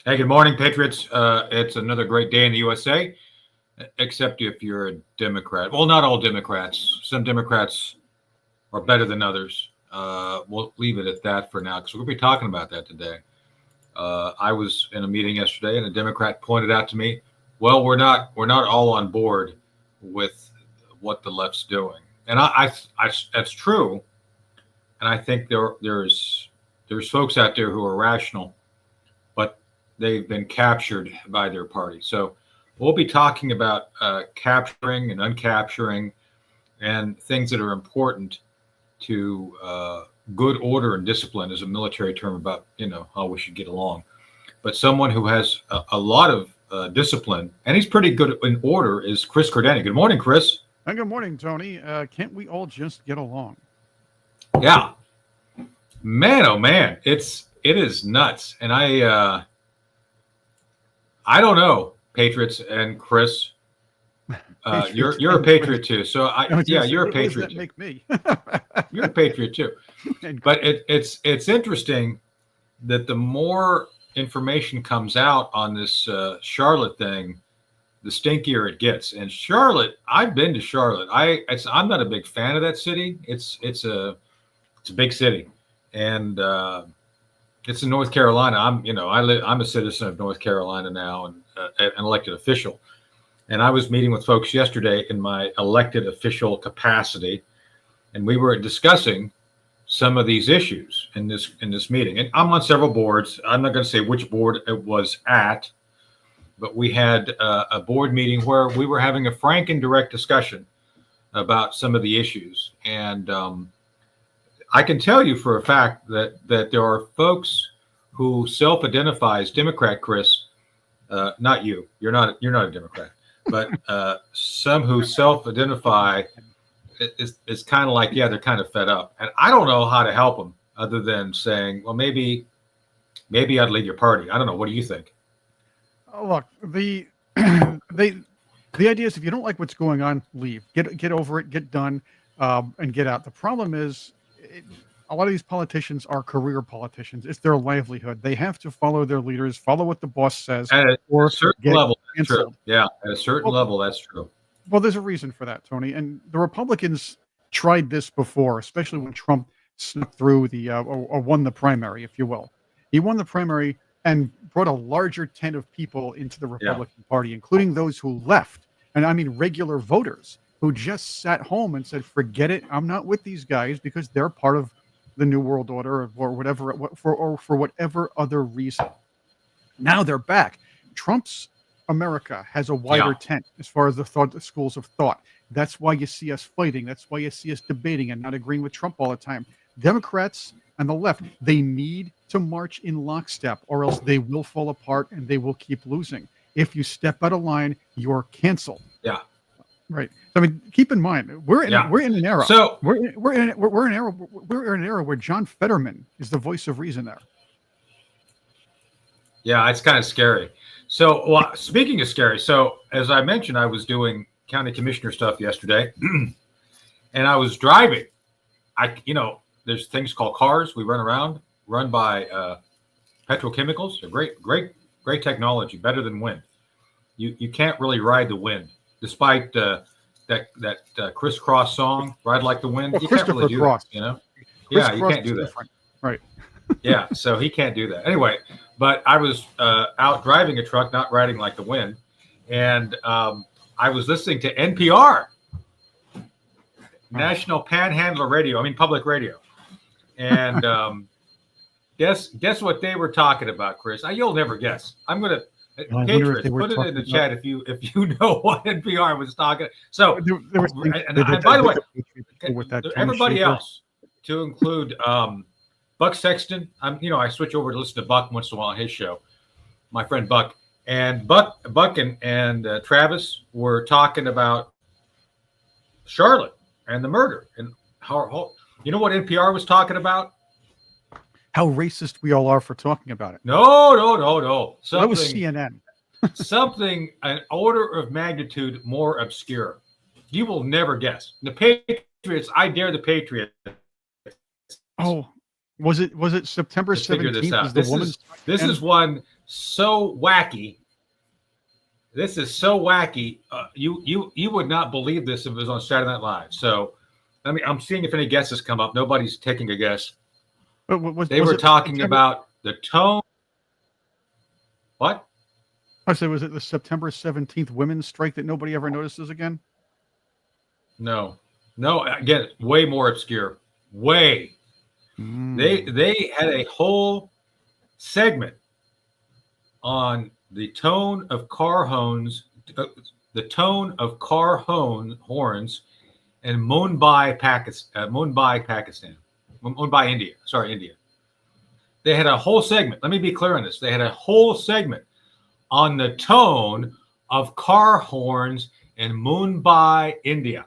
Hey, good morning, Patriots. It's another great day in the USA, except if you're a Democrat. Well, not all Democrats. Some Democrats are better than others. We'll leave it at that for now because we'll be talking about that today. I was in a meeting yesterday, and a Democrat pointed out to me, "Well, we're not all on board with what the left's doing," and that's true. And I think there's folks out there who are rational, but they've been captured by their party. So we'll be talking about capturing and uncapturing and things that are important to good order and discipline is a military term about how we should get along. But someone who has a lot of discipline and he's pretty good in order is Chris Cordani. Good morning, Chris. Good morning, Tony. Can't we all just get along? Yeah, man. Oh man, it is nuts. And I don't know, Patriots and Chris. You're a Patriot too. So you're a Patriot. What does that make me? You're a Patriot too. But it's interesting that the more information comes out on this Charlotte thing, the stinkier it gets. And Charlotte, I've been to Charlotte. I'm not a big fan of that city. It's a big city, and it's in North Carolina. I'm a citizen of North Carolina now and an elected official. And I was meeting with folks yesterday in my elected official capacity, and we were discussing some of these issues in this meeting. And I'm on several boards. I'm not going to say which board it was at, but we had a board meeting where we were having a frank and direct discussion about some of the issues. And I can tell you for a fact that there are folks who self-identify as Democrat, Chris. Not you. You're not a Democrat. But some who self-identify is kind of like, they're kind of fed up. And I don't know how to help them other than saying, well, maybe I'd leave your party. I don't know. What do you think? Oh, look, the idea is if you don't like what's going on, leave. Get over it, get done, and get out. The problem is a lot of these politicians are career politicians. It's their livelihood. They have to follow their leaders, follow what the boss says. At a certain level, that's true. Yeah, at a certain level, that's true. Well, there's a reason for that, Tony. And the Republicans tried this before, especially when Trump snuck through or won the primary, if you will. He won the primary and brought a larger tent of people into the Republican Party, including those who left. And I mean regular voters who just sat home and said, forget it. I'm not with these guys because they're part of the New World Order or whatever, for whatever other reason. Now they're back. Trump's America has a wider tent as far as the schools of thought. That's why you see us fighting. That's why you see us debating and not agreeing with Trump all the time. Democrats and the left, they need to march in lockstep or else they will fall apart and they will keep losing. If you step out of line, you're canceled. Yeah. Right. I mean, keep in mind, we're in an era. So we're in an era where John Fetterman is the voice of reason there. Yeah, it's kind of scary. So, well, speaking of scary, so as I mentioned, I was doing county commissioner stuff yesterday, and I was driving. There's things called cars. We run by petrochemicals. They're great technology, better than wind. You can't really ride the wind. Despite that crisscross song, "Ride Like the Wind," you can't really do that, you can't do that. Different. Right. Yeah, so he can't do that. Anyway, but I was out driving a truck, not riding like the wind, and I was listening to NPR, National Panhandler Radio. I mean, public radio. And guess what they were talking about, Chris? You'll never guess. I'm gonna. Patriots, put it in the chat if you know what NPR was talking. So, and by the way, everybody else, to include Buck Sexton, I switch over to listen to Buck once in a while on his show. My friend Buck and Travis were talking about Charlotte and the murder and how you know what NPR was talking about. How racist we all are for talking about it. No. That was CNN. Something an order of magnitude more obscure. You will never guess. The Patriots, I dare the Patriots. Oh, was it September 17th? This is one so wacky. This is so wacky. You would not believe this if it was on Saturday Night Live. So, I'm seeing if any guesses come up. Nobody's taking a guess. But They were talking about the tone. What? I said, was it the September 17th women's strike that nobody ever notices again? No. Again, way more obscure. Way. They had a whole segment on the tone of car horns, horns in Mumbai, Pakistan, Mumbai, India. Sorry, India. They had a whole segment. Let me be clear on this. They had a whole segment on the tone of car horns in Mumbai, India.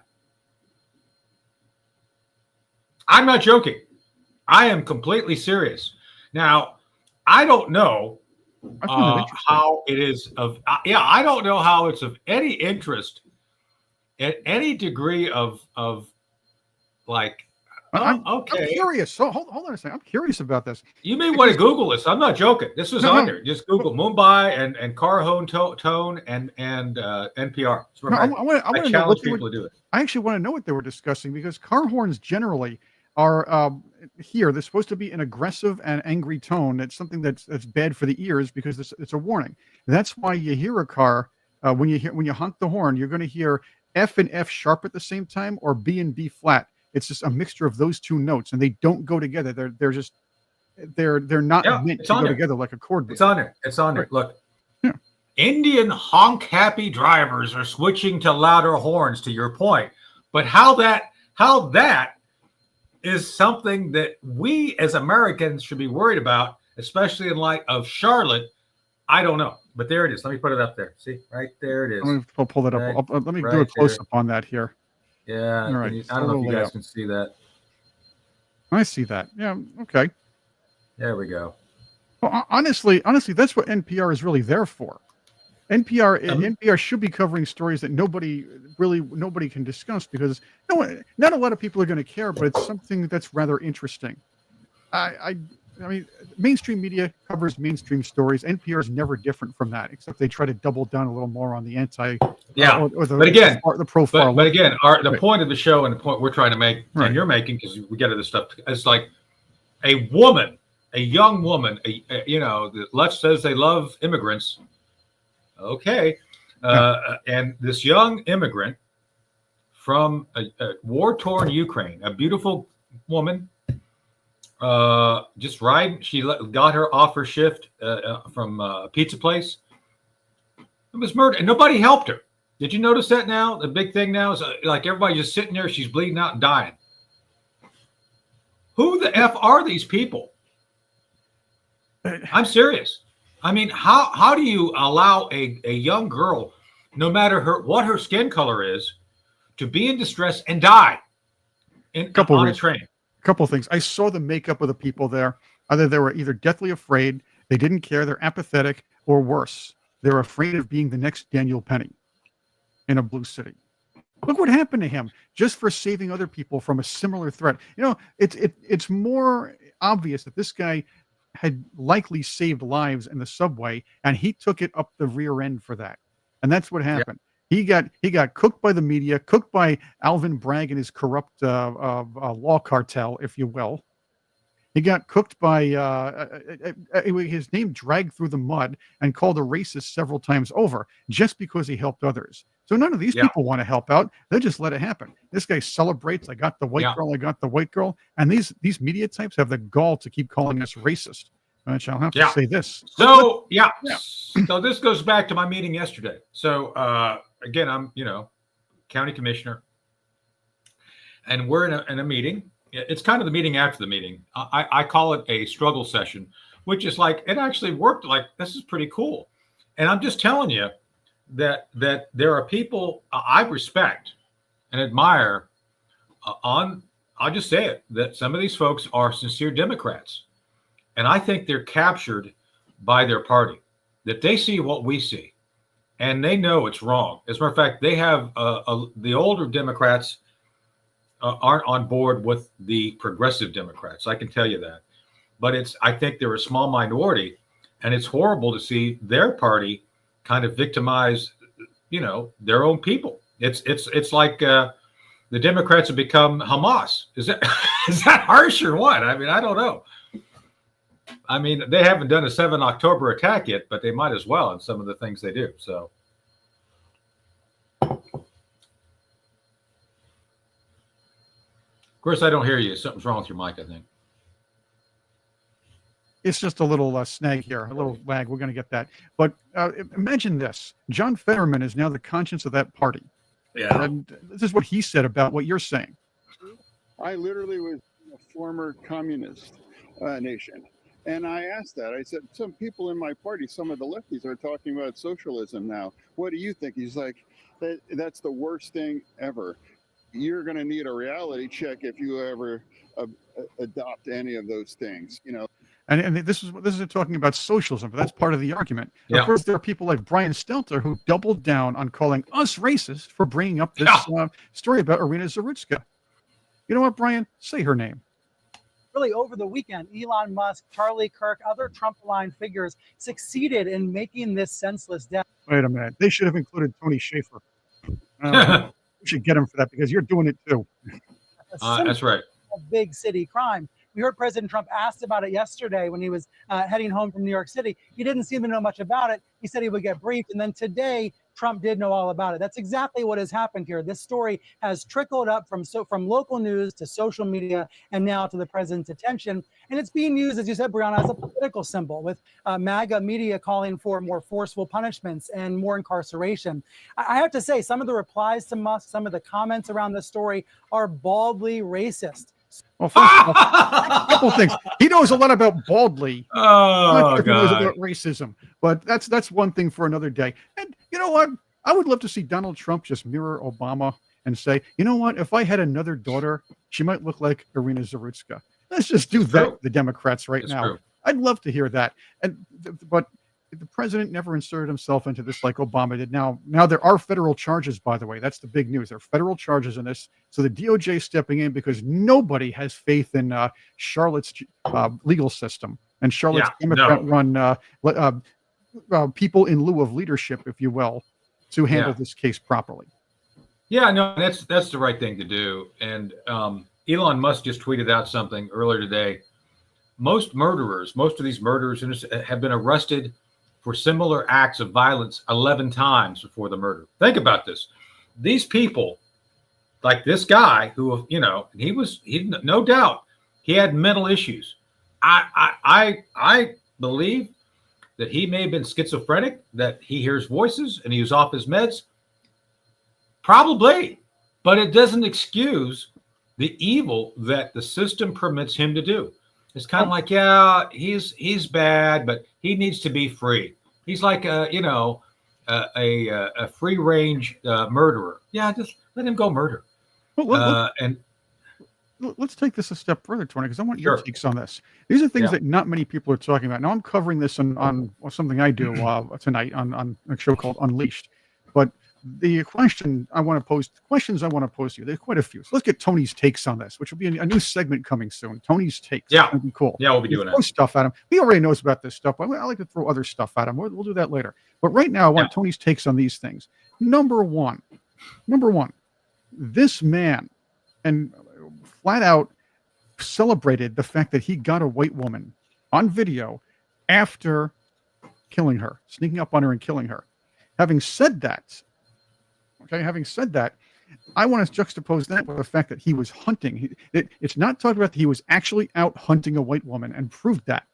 I'm not joking. I am completely serious. Now, I don't know how it is of. I don't know how it's of any interest at any degree of like. I'm curious. So hold on a second. I'm curious about this. You may want to Google this. I'm not joking. This was on there. Just Google Mumbai and car horn tone and NPR. I challenge people to do it. I actually want to know what they were discussing because car horns generally are here. They're supposed to be an aggressive and angry tone. It's something that's bad for the ears because it's a warning. That's why you hear a car when you honk the horn, you're going to hear F and F sharp at the same time or B and B flat. It's just a mixture of those two notes, and they don't go together. They're not meant to go together like a chord. It's on there. It's on there. Right. Look. Yeah. Indian honk happy drivers are switching to louder horns, to your point. But how that is something that we as Americans should be worried about, especially in light of Charlotte, I don't know. But there it is. Let me put it up there. See, right there it is. Let me pull that up. Let me do a close-up on that here. Yeah. All right. I don't know if you guys can see that. I see that. Yeah. Okay. There we go. Well, honestly, that's what NPR is really there for. NPR should be covering stories that nobody can discuss because not a lot of people are going to care, but it's something that's rather interesting. I mean, mainstream media covers mainstream stories. NPR is never different from that, except they try to double down a little more on the the profile. But again, the point of the show and the point we're trying to make, and you're making, because we get to this stuff, it's like a young woman, the left says they love immigrants. Okay. And this young immigrant from a war-torn Ukraine, a beautiful woman, just riding. She got her off her shift from a pizza place. It was murdered, and nobody helped her. Did you notice that now? The big thing now is like everybody just sitting there. She's bleeding out and dying. Who the F are these people? I'm serious. I mean, how do you allow a young girl, no matter what her skin color is, to be in distress and die on a train? A couple of things. I saw the makeup of the people there. They were either deathly afraid, they didn't care, they're apathetic, or worse, they're afraid of being the next Daniel Penny in a blue city. Look what happened to him just for saving other people from a similar threat. It's more obvious that this guy had likely saved lives in the subway, and he took it up the rear end for that. And that's what happened. Yeah. He got cooked by the media, cooked by Alvin Bragg and his corrupt law cartel, if you will. He got cooked by his name dragged through the mud and called a racist several times over just because he helped others. So none of these people want to help out. They just let it happen. This guy celebrates. I got the white girl. I got the white girl. And these media types have the gall to keep calling us racist. Which I'll have to say this. So So this goes back to my meeting yesterday. So again, I'm county commissioner, and we're in a meeting. It's kind of the meeting after the meeting. I call it a struggle session, which is like it actually worked. Like this is pretty cool, and I'm just telling you that there are people I respect and admire. I'll just say it, that some of these folks are sincere Democrats. And I think they're captured by their party, that they see what we see, and they know it's wrong. As a matter of fact, they have the older Democrats aren't on board with the progressive Democrats. I can tell you that. But I think they're a small minority And it's horrible to see their party kind of victimize, their own people. It's like the Democrats have become Hamas. Is that is that harsh or what? I mean, I don't know. I mean, they haven't done a 7 October attack yet, but they might as well in some of the things they do. So, of course, I don't hear you. Something's wrong with your mic, I think. It's just a little snag here, a little lag. We're going to get that. But imagine this. John Fetterman is now the conscience of that party. Yeah. And this is what he said about what you're saying. I literally was a former communist nation. And I asked that. I said, some people in my party, some of the lefties are talking about socialism now. What do you think? He's like, that's the worst thing ever. You're going to need a reality check if you ever adopt any of those things, And this is talking about socialism, but that's part of the argument. Yeah. Of course, there are people like Brian Stelter who doubled down on calling us racist for bringing up this story about Irina Zarutska. You know what, Brian? Say her name. Really, over the weekend, Elon Musk, Charlie Kirk, other Trump-aligned figures succeeded in making this senseless death. Wait a minute. They should have included Tony Schaefer. We should get him for that because you're doing it too. That's right. A big city crime. We heard President Trump asked about it yesterday when he was heading home from New York City. He didn't seem to know much about it. He said he would get briefed. And then today, Trump did know all about it. That's exactly what has happened here. This story has trickled up from local news to social media and now to the president's attention. And it's being used, as you said, Brianna, as a political symbol, with MAGA media calling for more forceful punishments and more incarceration. I have to say, some of the replies to Musk, some of the comments around this story are baldly racist. Well, first of all, a couple of things. He knows a lot about baldly. Oh, he knows about racism, but that's one thing for another day. And you know what? I would love to see Donald Trump just mirror Obama and say, you know what? If I had another daughter, she might look like Irina Zarutska. Let's just do that, the Democrats right now. True. I'd love to hear that. But the president never inserted himself into this like Obama did. Now there are federal charges, by the way. That's the big news. There are federal charges in this. So the DOJ is stepping in because nobody has faith in Charlotte's legal system and Charlotte's Democrat-run people in lieu of leadership, if you will, to handle this case properly. Yeah, no, that's the right thing to do. And Elon Musk just tweeted out something earlier today. Most of these murderers have been arrested for similar acts of violence 11 times before the murder. Think about this. These people, like this guy who, he no doubt he had mental issues. I believe that he may have been schizophrenic, that he hears voices and he was off his meds. Probably, but it doesn't excuse the evil that the system permits him to do. It's kind of like, he's bad, but he needs to be free. He's like a free range murderer. Yeah, just let him go murder. Let's take this a step further, Tony, because I want your takes on this. These are things that not many people are talking about. Now, I'm covering this on something I do tonight on a show called Unleashed. But the questions I want to pose to you, there's quite a few. So let's get Tony's takes on this, which will be a new segment coming soon. Tony's takes. Yeah. That'd be cool. Yeah, we'll be doing that. Stuff at him. He already knows about this stuff, but I like to throw other stuff at him. We'll do that later. But right now, I want Tony's takes on these things. Number one, this man, and flat out celebrated the fact that he got a white woman on video after killing her, sneaking up on her and killing her. Having said that, I want to juxtapose that with the fact that he was hunting. It's not talked about that he was actually out hunting a white woman and proved that.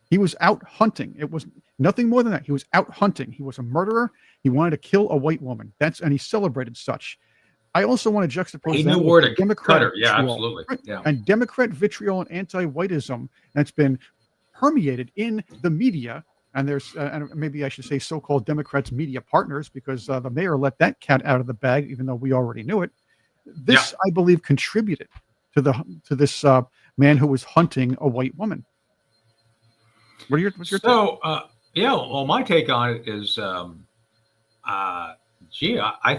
He was out hunting. It was nothing more than that. He was out hunting. He was a murderer. He wanted to kill a white woman. And he celebrated such. I also want to juxtapose he that knew where with to cut her. Yeah, vitriol, absolutely. Yeah. And Democrat vitriol and anti-whiteism that's been permeated in the media. And there's, and maybe I should say, so-called Democrats' media partners, because the mayor let that cat out of the bag, even though we already knew it. This, I believe, contributed to this man who was hunting a white woman. What's your take? Well, my take on it is, I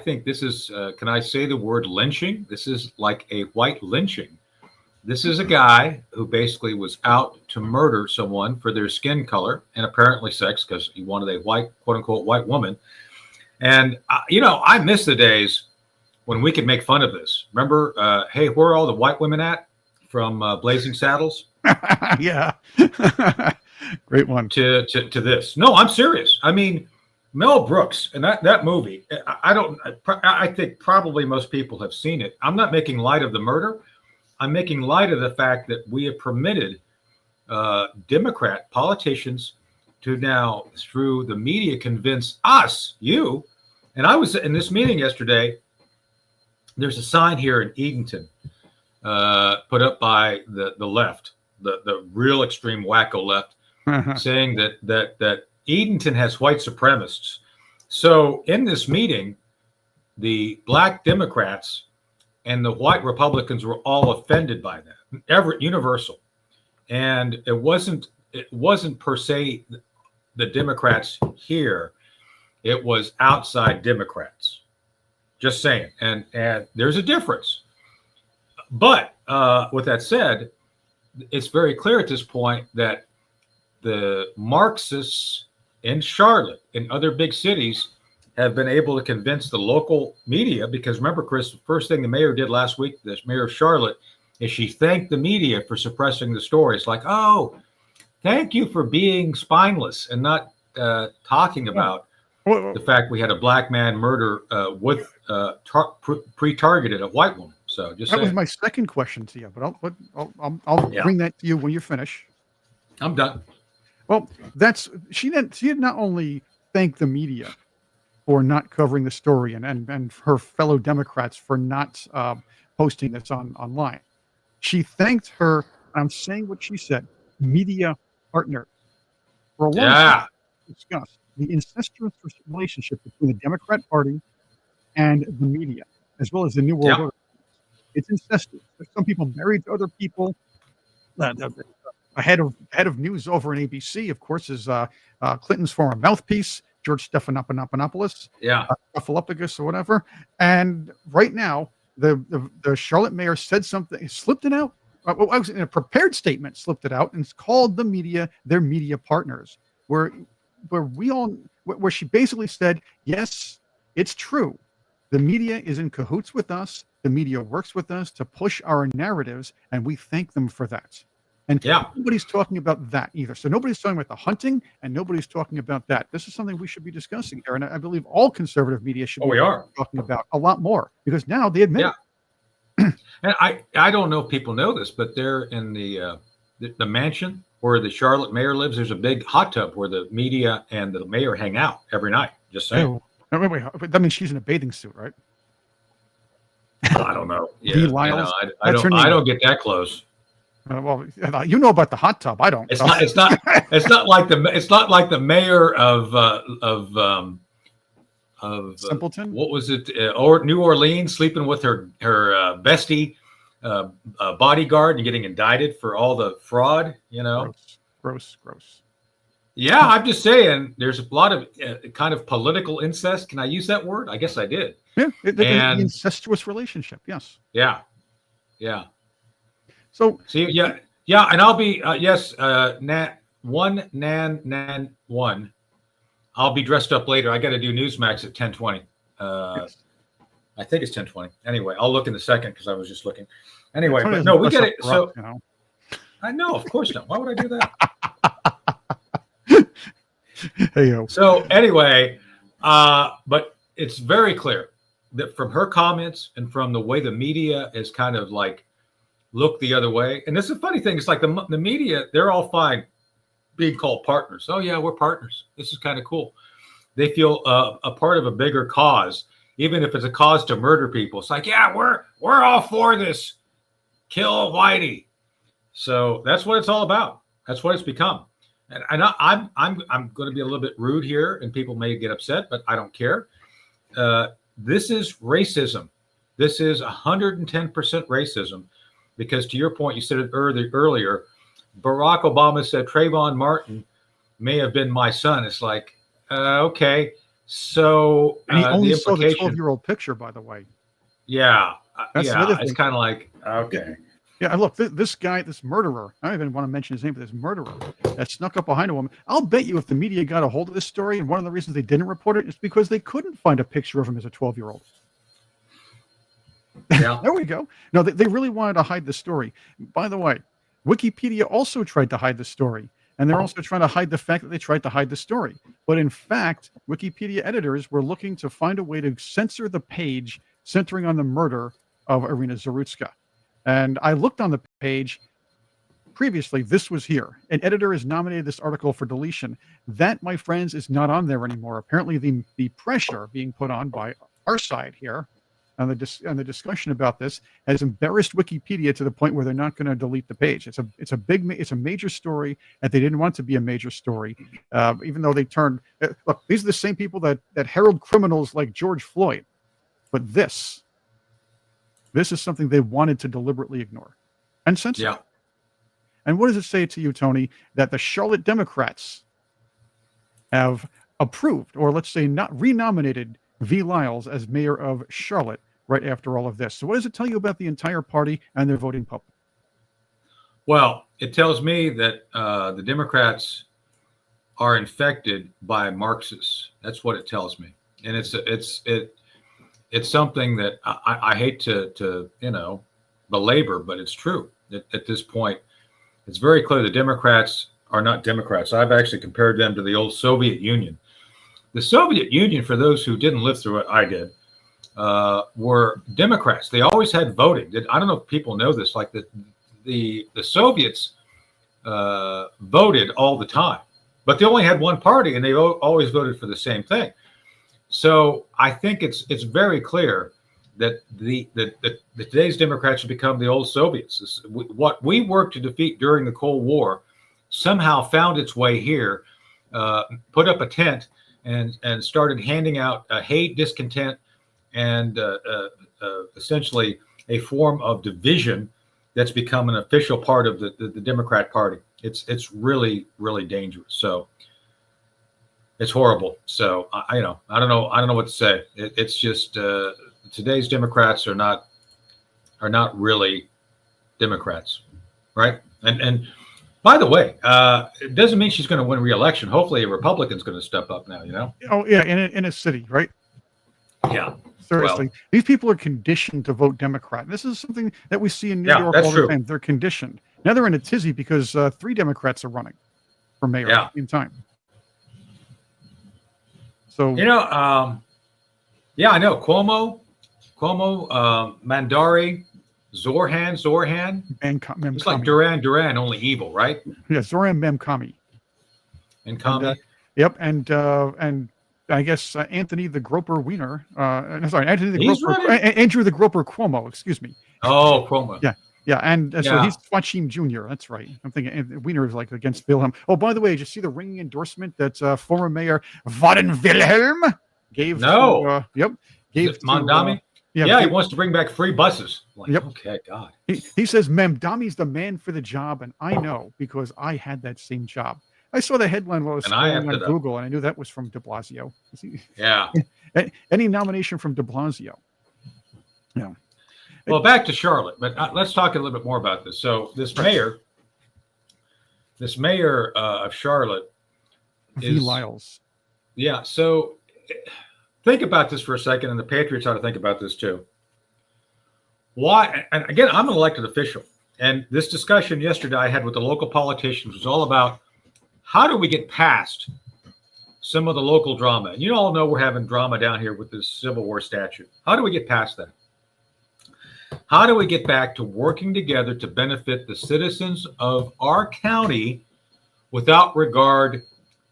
think this is, can I say the word lynching? This is like a white lynching. This is a guy who basically was out to murder someone for their skin color and apparently sex, because he wanted a white, quote unquote, white woman. And, I miss the days when we could make fun of this. Remember, hey, where are all the white women at from Blazing Saddles? Yeah. Great one. To this. No, I'm serious. I mean, Mel Brooks and that movie, I think probably most people have seen it. I'm not making light of the murder. I'm making light of the fact that we have permitted Democrat politicians to now, through the media, convince us, you, and I was in this meeting yesterday. There's a sign here in Edenton put up by the left, the real extreme wacko left, saying that Edenton has white supremacists. So in this meeting, the black Democrats and the white Republicans were all offended by that, universal. And it wasn't per se the Democrats here; it was outside Democrats. Just saying, and there's a difference. But with that said, it's very clear at this point that the Marxists in Charlotte and other big cities have been able to convince the local media, because remember, Chris, the first thing the mayor did last week, the mayor of Charlotte, is she thanked the media for suppressing the story. It's like, oh, thank you for being spineless and not talking about the fact we had a black man murder with pre-targeted a white woman. So just that was my second question to you, but I'll bring that to you when you finish. I'm done. Well, she did not only thank the media for not covering the story and her fellow Democrats for not posting this online. She thanked her, I'm saying what she said, media partner. For a long time, discussed the incestuous relationship between the Democrat Party and the media, as well as the New World Order. It's incestuous. There's some people married to other people. A head of news over in ABC, of course, is Clinton's former mouthpiece, George Stephanopoulos, Stephanopoulos or whatever. And right now, the Charlotte mayor said something, slipped it out. I was in a prepared statement, slipped it out, and it's called the media their media partners, where she basically said, yes, it's true. The media is in cahoots with us. The media works with us to push our narratives, and we thank them for that. And nobody's talking about that either. So nobody's talking about the hunting, and nobody's talking about that. This is something we should be discussing here. And I believe all conservative media should be talking about a lot more, because now they admit it. And I don't know if people know this, but they're in the mansion where the Charlotte mayor lives. There's a big hot tub where the media and the mayor hang out every night. Just saying. Wait, that means she's in a bathing suit, right? I don't know. Yeah, Lyles, I don't get that close. Well, you know about the hot tub. I don't. It's not like the mayor of Simpleton. What was it? Or New Orleans, sleeping with her bestie bodyguard and getting indicted for all the fraud. Gross. Yeah, I'm just saying. There's a lot of kind of political incest. Can I use that word? I guess I did. Yeah, the incestuous relationship. Yes. Yeah. So and I'll be Nan1. I'll be dressed up later. I got to do Newsmax at 10:20. I think it's 10:20. Anyway, I'll look in a second because I was just looking. Anyway, but no, we get it. So I know, of course not. Why would I do that? So anyway, but it's very clear that from her comments and from the way the media is kind of like look the other way. And this is a funny thing. It's like the media, they're all fine being called partners. Oh yeah, we're partners. This is kind of cool. They feel a part of a bigger cause, even if it's a cause to murder people. It's like, yeah, we're all for this. Kill Whitey. So that's what it's all about. That's what it's become. And I'm going to be a little bit rude here, and people may get upset, but I don't care. This is racism. This is 110% racism, because to your point, you said it earlier. Barack Obama said Trayvon Martin may have been my son. It's like, okay, so and he only saw the 12-year-old picture, by the way. Yeah, it's kind of like, okay. Yeah, and look, this guy, this murderer, I don't even want to mention his name, but this murderer that snuck up behind a woman. I'll bet you if the media got a hold of this story, and one of the reasons they didn't report it is because they couldn't find a picture of him as a 12-year-old. Yeah. There we go. No, they really wanted to hide the story. By the way, Wikipedia also tried to hide the story. And they're also trying to hide the fact that they tried to hide the story. But in fact, Wikipedia editors were looking to find a way to censor the page centering on the murder of Irina Zarutska. And I looked on the page previously. This was here. An editor has nominated this article for deletion. That, my friends, is not on there anymore. Apparently, the pressure being put on by our side here and the discussion about this has embarrassed Wikipedia to the point where they're not going to delete the page. It's a major story that they didn't want to be a major story, even though they turned. Look, these are the same people that herald criminals like George Floyd, but this is something they wanted to deliberately ignore and censor. Yeah. And what does it say to you, Tony, that the Charlotte Democrats have approved, or let's say not renominated, V. Lyles as mayor of Charlotte right after all of this? So what does it tell you about the entire party and their voting public? Well, it tells me that the Democrats are infected by Marxists. That's what it tells me, and it's something that I hate to belabor, but it's true. At this point, it's very clear the Democrats are not Democrats. I've actually compared them to the old Soviet Union. The Soviet Union, for those who didn't live through it, I did, were Democrats. They always had voting. I don't know if people know this. Like the Soviets voted all the time, but they only had one party, and they always voted for the same thing. So I think it's very clear that the today's Democrats have become the old Soviets. What we worked to defeat during the Cold War somehow found its way here, put up a tent, and started handing out hate, discontent, and essentially a form of division that's become an official part of the Democrat Party. It's really, really dangerous. So it's horrible. So I don't know what to say. It's just today's Democrats are not really Democrats, right? And by the way, it doesn't mean she's going to win re-election. Hopefully, a Republican's going to step up now. Oh yeah, in a city, right? Yeah. Seriously, these people are conditioned to vote Democrat. This is something that we see in New York all the time. They're conditioned. Now they're in a tizzy because 3 Democrats are running for mayor at the same time. So I know Cuomo, Mandari, Zorhan. It's like Duran, only evil, right? Yeah, Zoran Memkami. And Kami. Yep, and I guess Anthony the Groper Wiener. Andrew the Groper Cuomo. Excuse me. Oh, Cuomo. Yeah, and so he's Swachim Jr. That's right. I'm thinking Wiener is like against Wilhelm. Oh, by the way, did you see the ringing endorsement that former Mayor Vaden Wilhelm gave? No. Gave to Mamdani. He wants to bring back free buses. Okay, God. He says Mamdani's the man for the job, and I know because I had that same job. I saw the headline while I was scrolling on Google, and I knew that was from de Blasio. Yeah. Any nomination from de Blasio. Yeah. Well, back to Charlotte, but let's talk a little bit more about this. So this mayor of Charlotte V. Lyles. Yeah. So think about this for a second, and the Patriots ought to think about this too. Why? And again, I'm an elected official, and this discussion yesterday I had with the local politicians was all about how do we get past some of the local drama. And you all know we're having drama down here with this Civil War statute. How do we get past that? How do we get back to working together to benefit the citizens of our county without regard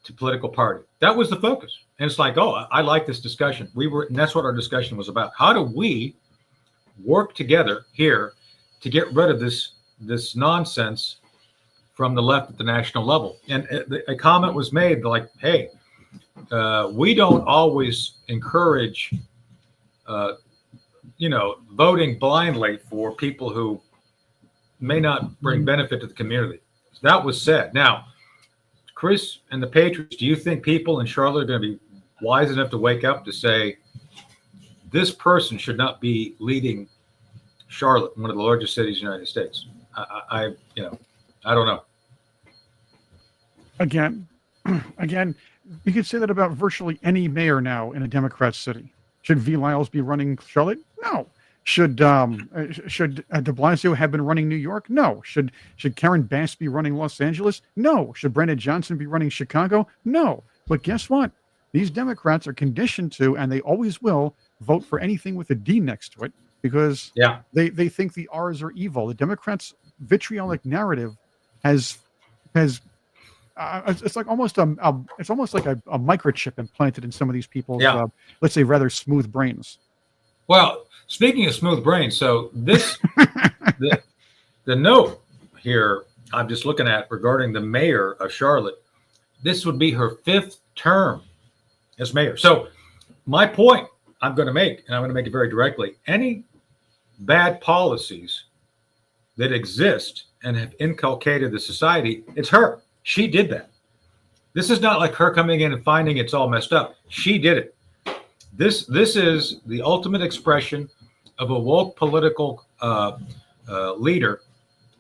to political party? That was the focus. And it's like, oh, I like this discussion. And that's what our discussion was about. How do we work together here to get rid of this nonsense from the left at the national level? And a comment was made like, hey, we don't always encourage voting blindly for people who may not bring benefit to the community. That was said. Now, Chris and the Patriots, do you think people in Charlotte are going to be wise enough to wake up to say, this person should not be leading Charlotte, one of the largest cities in the United States? I don't know. Again, you could say that about virtually any mayor now in a Democrat city. Should V. Lyles be running Charlotte? No. Should De Blasio have been running New York? No. Should Karen Bass be running Los Angeles? No. Should Brandon Johnson be running Chicago? No. But guess what? These Democrats are conditioned to, and they always will, vote for anything with a D next to it because they think the R's are evil. The Democrats' vitriolic narrative has it's almost like a microchip implanted in some of these people's let's say rather smooth brains. Well, speaking of smooth brains, so this the note here I'm just looking at regarding the mayor of Charlotte. This would be her 5th term as mayor. So my point I'm going to make, and I'm going to make it very directly, any bad policies that exist and have inculcated the society, it's her. She did that. This is not like her coming in and finding it's all messed up. She did it. This is the ultimate expression of a woke political leader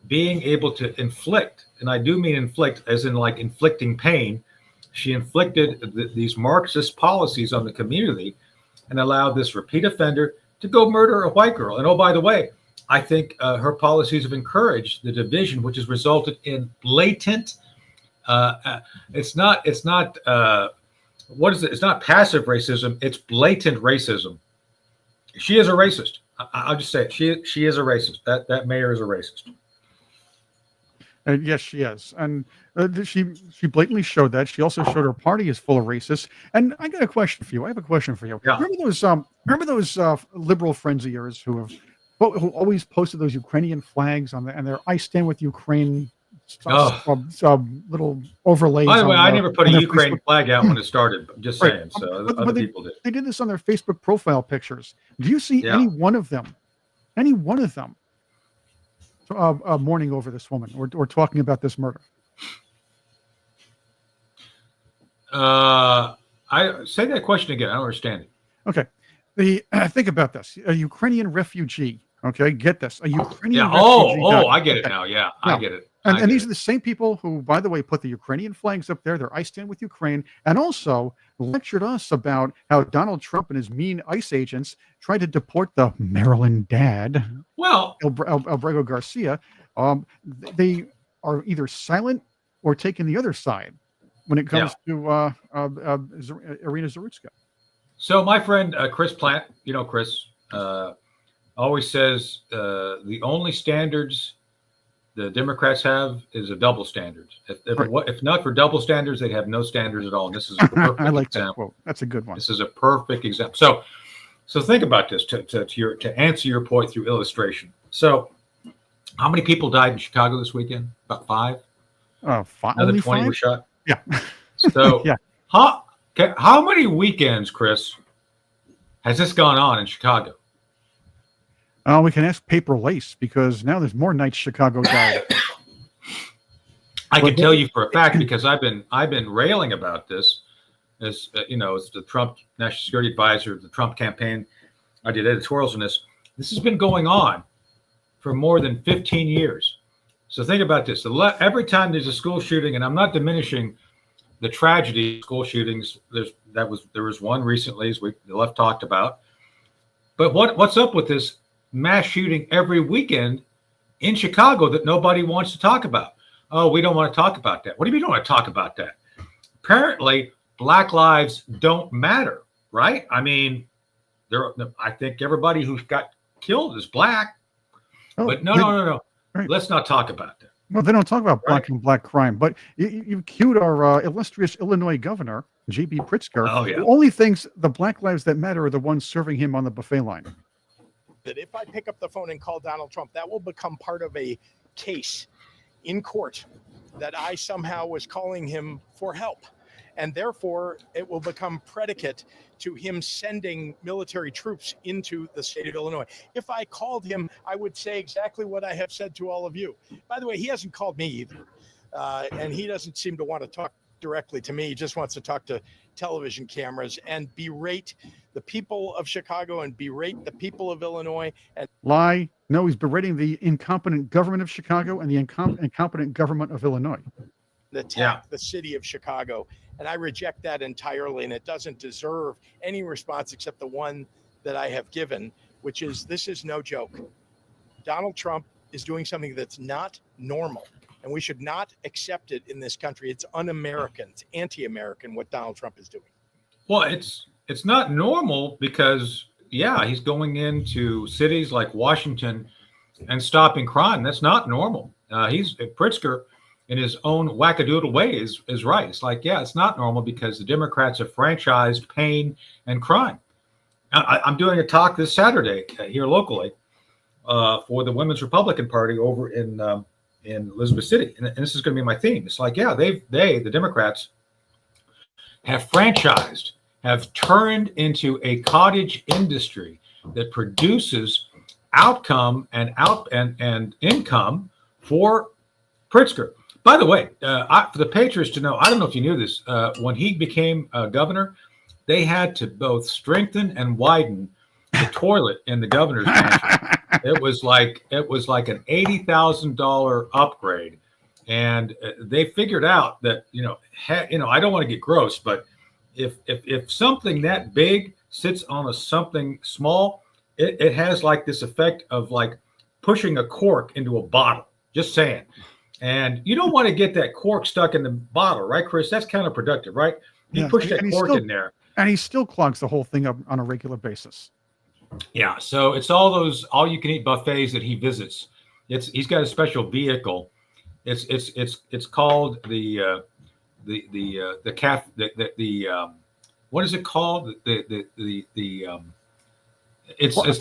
being able to inflict, and I do mean inflict as in like inflicting pain. She inflicted these Marxist policies on the community and allowed this repeat offender to go murder a white girl. And oh, by the way, I think her policies have encouraged the division, which has resulted in blatant. It's not what is it? It's not passive racism. It's blatant racism. She is a racist. I'll just say it. She is a racist. That mayor is a racist. Yes, she is, and she blatantly showed that. She also showed her party is full of racists. And I got a question for you. I have a question for you. Yeah. Remember those liberal friends of yours who always posted those Ukrainian flags on and their "I stand with Ukraine" little overlays. By the way, I never put a Ukraine flag out when it started. I'm just saying. So other people did. They did this on their Facebook profile pictures. Do you see any one of them? Mourning over this woman or talking about this murder? I say that question again. I don't understand it. Okay. Think about this. A Ukrainian refugee. Okay, get this. A Ukrainian refugee. I get it now. Yeah, I get it. And these are the same people who, by the way, put the Ukrainian flags up there. They're "I stand with Ukraine," and also lectured us about how Donald Trump and his mean ICE agents tried to deport the Maryland dad, Albrego Garcia. They are either silent or taking the other side when it comes to Irina Zarutska. So my friend Chris Plant, Chris, always says the only standards the Democrats have is a double standard. If not for double standards, they'd have no standards at all. And this is a perfect I like example. That quote. That's a good one. This is a perfect example. So think about this to answer your point through illustration. So how many people died in Chicago this weekend? About 5? 5. Another Only 20 5? were shot? Yeah. So how many weekends, Chris, has this gone on in Chicago? We can ask Paper Lace because now there's more nights Chicago died. I can tell you for a fact because I've been railing about this as as the Trump National Security Advisor, the Trump campaign. I did editorials on this. This has been going on for more than 15 years. So think about this. Every time there's a school shooting, and I'm not diminishing the tragedy of school shootings. There was one recently, as the left talked about. But what's up with this mass shooting every weekend in Chicago that nobody wants to talk about? Oh, we don't want to talk about that. What do you mean you don't want to talk about that? Apparently, Black lives don't matter, right? I mean, I think everybody who's got killed is Black. But no. Right. Let's not talk about that. Well, they don't talk about Black and Black crime, but you cued our illustrious Illinois governor, J.B. Pritzker, who only thinks the Black lives that matter are the ones serving him on the buffet line. That if I pick up the phone and call Donald Trump, that will become part of a case in court that I somehow was calling him for help. And therefore, it will become predicate to him sending military troops into the state of Illinois. If I called him, I would say exactly what I have said to all of you. By the way, he hasn't called me either. And he doesn't seem to want to talk directly to me. He just wants to talk to television cameras and berate the people of Chicago and berate the people of Illinois. And Lie. No, he's berating the incompetent government of Chicago and the incompetent government of Illinois. Attack the city of Chicago. And I reject that entirely. And it doesn't deserve any response except the one that I have given, which is this is no joke. Donald Trump is doing something that's not normal. And we should not accept it in this country. It's un-American. It's anti-American what Donald Trump is doing. Well, it's not normal because, he's going into cities like Washington and stopping crime. That's not normal. Pritzker, in his own wackadoodle way, is right. It's like, it's not normal because the Democrats have franchised pain and crime. I'm doing a talk this Saturday here locally for the Women's Republican Party over in Elizabeth City, and this is going to be my theme. It's like, the Democrats have franchised, have turned into a cottage industry that produces outcome and income for Pritzker. By the way, for the Patriots to know, I don't know if you knew this, when he became governor, they had to both strengthen and widen the toilet in the governor's mansion. It was like an $80,000 upgrade, and they figured out that I don't want to get gross, but if something that big sits on something small, it has like this effect of like pushing a cork into a bottle. Just saying. And you don't want to get that cork stuck in the bottle, right, Chris? That's counterproductive, right? You push that cork in there. And he still clogs the whole thing up on a regular basis. Yeah, so it's all-you-can-eat buffets that he visits. He's got a special vehicle. It's called the what is it called? It's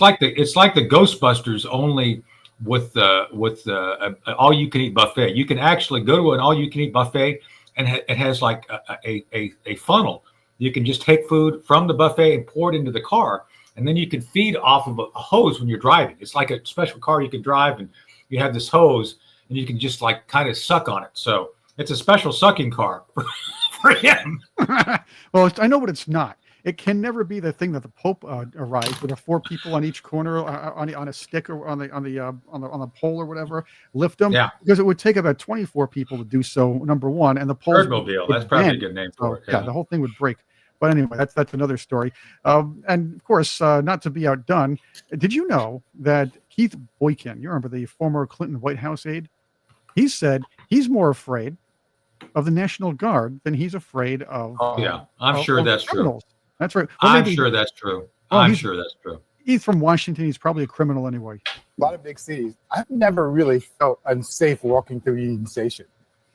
like the Ghostbusters, only with all-you-can-eat buffet. You can actually go to an all-you-can-eat buffet, and it has like a funnel. You can just take food from the buffet and pour it into the car, and then you can feed off of a hose when you're driving. It's like a special car you can drive, and you have this hose, and you can just like kind of suck on it. So it's a special sucking car for him. Well, I know what it's not. It can never be the thing that the Pope arrives with 4 people on each corner on a stick or on the pole or whatever, lift them. Yeah. Because it would take about 24 people to do so. Number one, and the pole. Birdmobile. That's probably a good name for it. Yeah, the whole thing would break. But anyway, that's another story. And of course, not to be outdone, did you know that Keith Boykin, you remember the former Clinton White House aide, he said he's more afraid of the National Guard than he's afraid of. Oh, yeah, I'm sure that's criminals. true. That's right. Well, I'm sure that's true. I'm sure that's true. He's from Washington. He's probably a criminal anyway. A lot of big cities. I've never really felt unsafe walking through Union Station.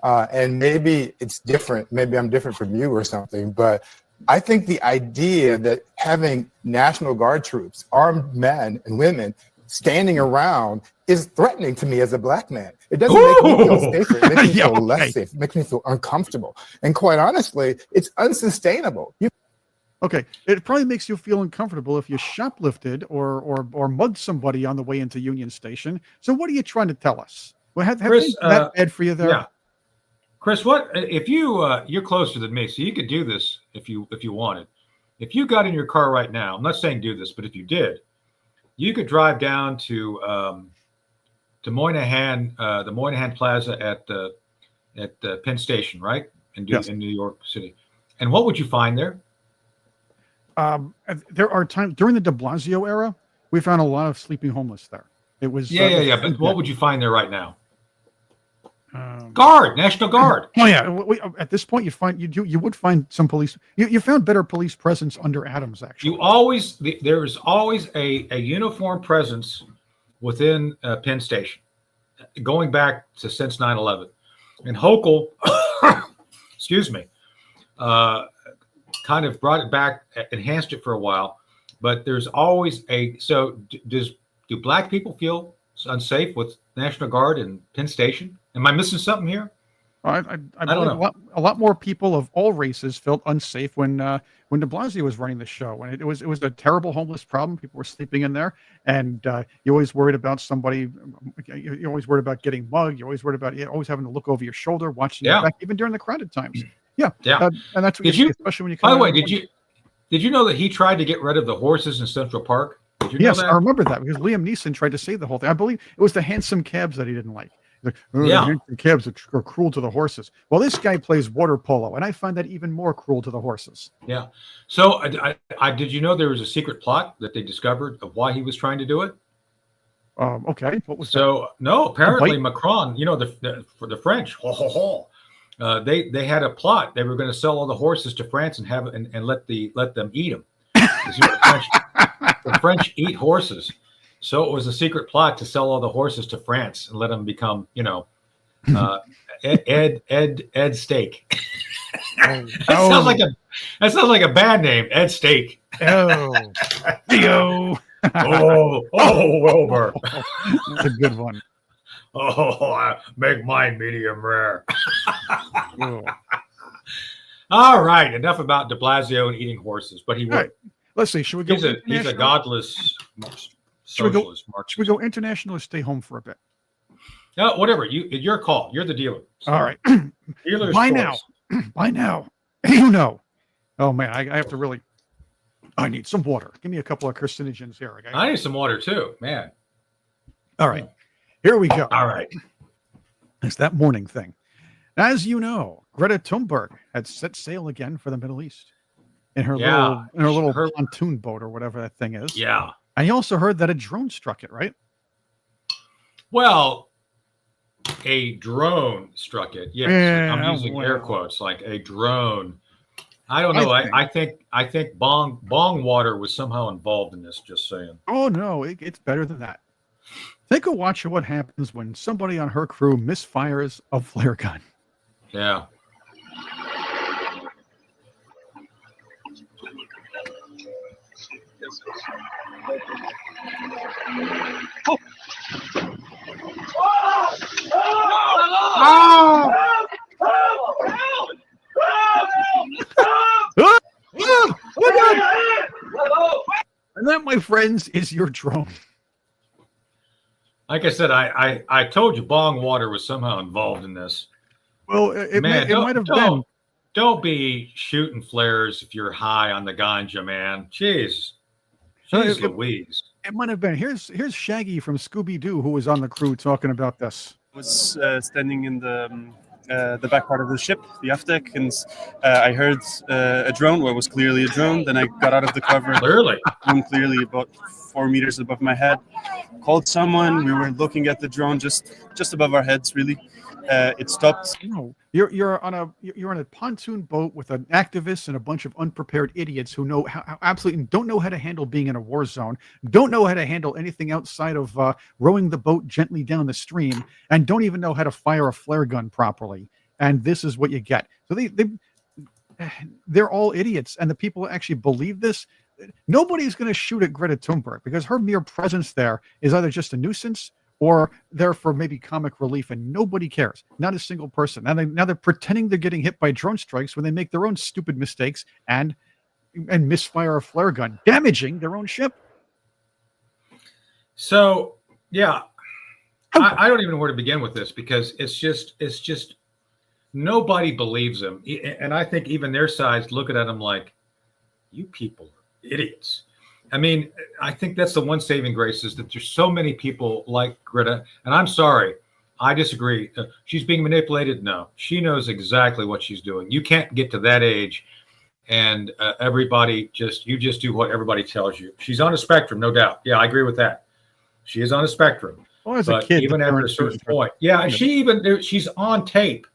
And maybe it's different. Maybe I'm different from you or something. But I think the idea that having National Guard troops, armed men and women, standing around is threatening to me as a black man. It doesn't make me feel safer. It makes me feel less safe. It makes me feel uncomfortable. And quite honestly, it's unsustainable. Okay, it probably makes you feel uncomfortable if you shoplifted or mugged somebody on the way into Union Station. So what are you trying to tell us? Well, have Chris, things that bad for you there? Yeah. Chris, what if you're closer than me, so you could do this if you wanted. If you got in your car right now, I'm not saying do this, but if you did, you could drive down to Moynihan, the Moynihan Plaza at Penn Station, right? In New York City. And what would you find there? There are times during the de Blasio era, we found a lot of sleeping homeless there. It was But what would you find there right now? National Guard. Oh yeah. At this point, you would find some police. You found better police presence under Adams. Actually, there is always a uniform presence within Penn Station, going back to since 9/11. And Hochul, excuse me, kind of brought it back, enhanced it for a while. But there's always do black people feel unsafe with National Guard and Penn Station? Am I missing something here? I don't know. A lot more people of all races felt unsafe when de Blasio was running the show, and it was a terrible homeless problem. People were sleeping in there, and you always worried about somebody. You always worried about getting mugged. You always worried about always having to look over your shoulder, watching your back, even during the crowded times. Yeah. Yeah. And that's what Did you see, you? especially when you By come the out way, of did you know that he tried to get rid of the horses in Central Park? Did you know Yes, that? I remember that because Liam Neeson tried to save the whole thing. I believe it was the handsome cabs that he didn't like. He's like, oh, the Yeah. handsome cabs are cruel to the horses. Well, this guy plays water polo, and I find that even more cruel to the horses. Yeah. So, did you know there was a secret plot that they discovered of why he was trying to do it? Okay, what was that? So, no, apparently bite? Macron, for the French, they had a plot. They were going to sell all the horses to France and let them eat them. The French eat horses, so it was a secret plot to sell all the horses to France and let them become, Ed Steak. That sounds like a bad name, Ed Steak. Oh, Theo. Wilbur. That's a good one. Make mine medium rare. Oh. All right, enough about De Blasio and eating horses, but he would. Right. Let's see. Should we go? He's a godless socialist. Should we go international or stay home for a bit? No, whatever. Your call. You're the dealer. So, all right. Dealer's By choice. now, you know. Oh man, I have to really. I need some water. Give me a couple of carcinogens here. Okay? I need some water too, man. All right, here we go. All right. It's that morning thing. As you know, Greta Thunberg had set sail again for the Middle East in her little pontoon boat or whatever that thing is. Yeah. And you also heard that a drone struck it, right? Well, a drone struck it. Yes, Yeah, I'm using air quotes, like a drone. I don't know. I think Bong Water was somehow involved in this. Just saying. Oh no, it's better than that. Take a watch of what happens when somebody on her crew misfires a flare gun. Yeah. And that, my friends, is your drone. Like I said, I told you Bong Water was somehow involved in this. Well, it might have been. Don't be shooting flares if you're high on the ganja, man. Jeez. Louise. It might have been. Here's Shaggy from Scooby-Doo, who was on the crew talking about this. I was standing in the back part of the ship, the aft deck, and I heard a drone. Well, it was clearly a drone. Then I got out of the cover. Clearly about 4 meters above my head. Called someone. We were looking at the drone just above our heads, really. It stopped. No, you're on a pontoon boat with an activist and a bunch of unprepared idiots who know absolutely don't know how to handle being in a war zone, don't know how to handle anything outside of rowing the boat gently down the stream, and don't even know how to fire a flare gun properly. And this is what you get. So they're all idiots, and the people who actually believe this. Nobody's going to shoot at Greta Thunberg because her mere presence there is either just a nuisance or there for maybe comic relief, and nobody cares. Not a single person. Now they're pretending they're getting hit by drone strikes when they make their own stupid mistakes and misfire a flare gun, damaging their own ship. So, yeah, I don't even know where to begin with this because it's just nobody believes them. And I think even their sides looking at them like, you people are idiots. I mean, I think that's the one saving grace is that there's so many people like Greta. And I'm sorry, I disagree. She's being manipulated. No, she knows exactly what she's doing. You can't get to that age and you just do what everybody tells you. She's on a spectrum, no doubt. Yeah, I agree with that. She is on a spectrum. Well, as a kid, even after a certain point. Yeah, she's on tape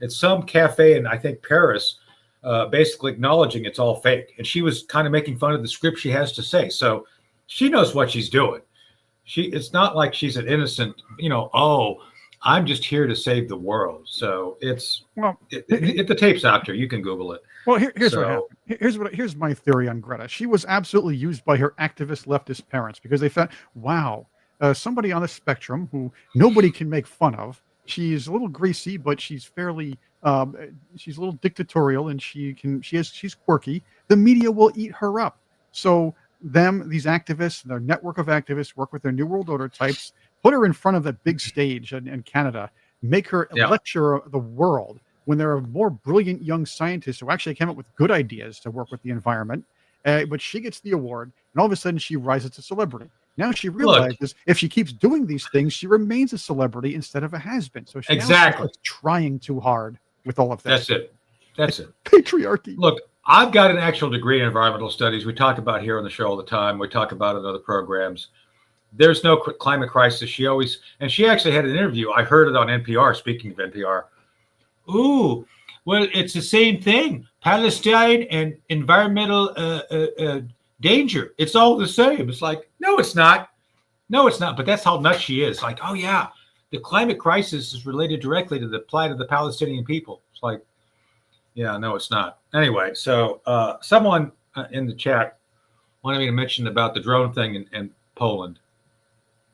at some cafe in, I think, Paris, basically acknowledging it's all fake. And she was kind of making fun of the script she has to say. So she knows what she's doing. It's not like she's an innocent, I'm just here to save the world. So the tape's out there. You can Google it. Well, here's what happened. Here's my theory on Greta. She was absolutely used by her activist leftist parents because they thought, wow, somebody on the spectrum who nobody can make fun of. She's a little greasy, but she's fairly she's a little dictatorial, and she's quirky. The media will eat her up. So these activists, their network of activists, work with their New World Order types, put her in front of that big stage in Canada, make her lecture the world when there are more brilliant young scientists who actually came up with good ideas to work with the environment. But she gets the award, and all of a sudden she rises to celebrity. Now she realizes if she keeps doing these things, she remains a celebrity instead of a has-been. So she now starts trying too hard with all of this. That's it. Patriarchy. Look, I've got an actual degree in environmental studies. We talk about here on the show all the time. We talk about it in other programs. There's no climate crisis. She actually had an interview. I heard it on NPR, speaking of NPR. Ooh, well, it's the same thing. Palestine and environmental danger. It's all the same. It's like, no, it's not. No, it's not. But that's how nuts she is. Like, oh, yeah, the climate crisis is related directly to the plight of the Palestinian people. It's like, yeah, no, it's not. Anyway, so someone in the chat wanted me to mention about the drone thing in Poland.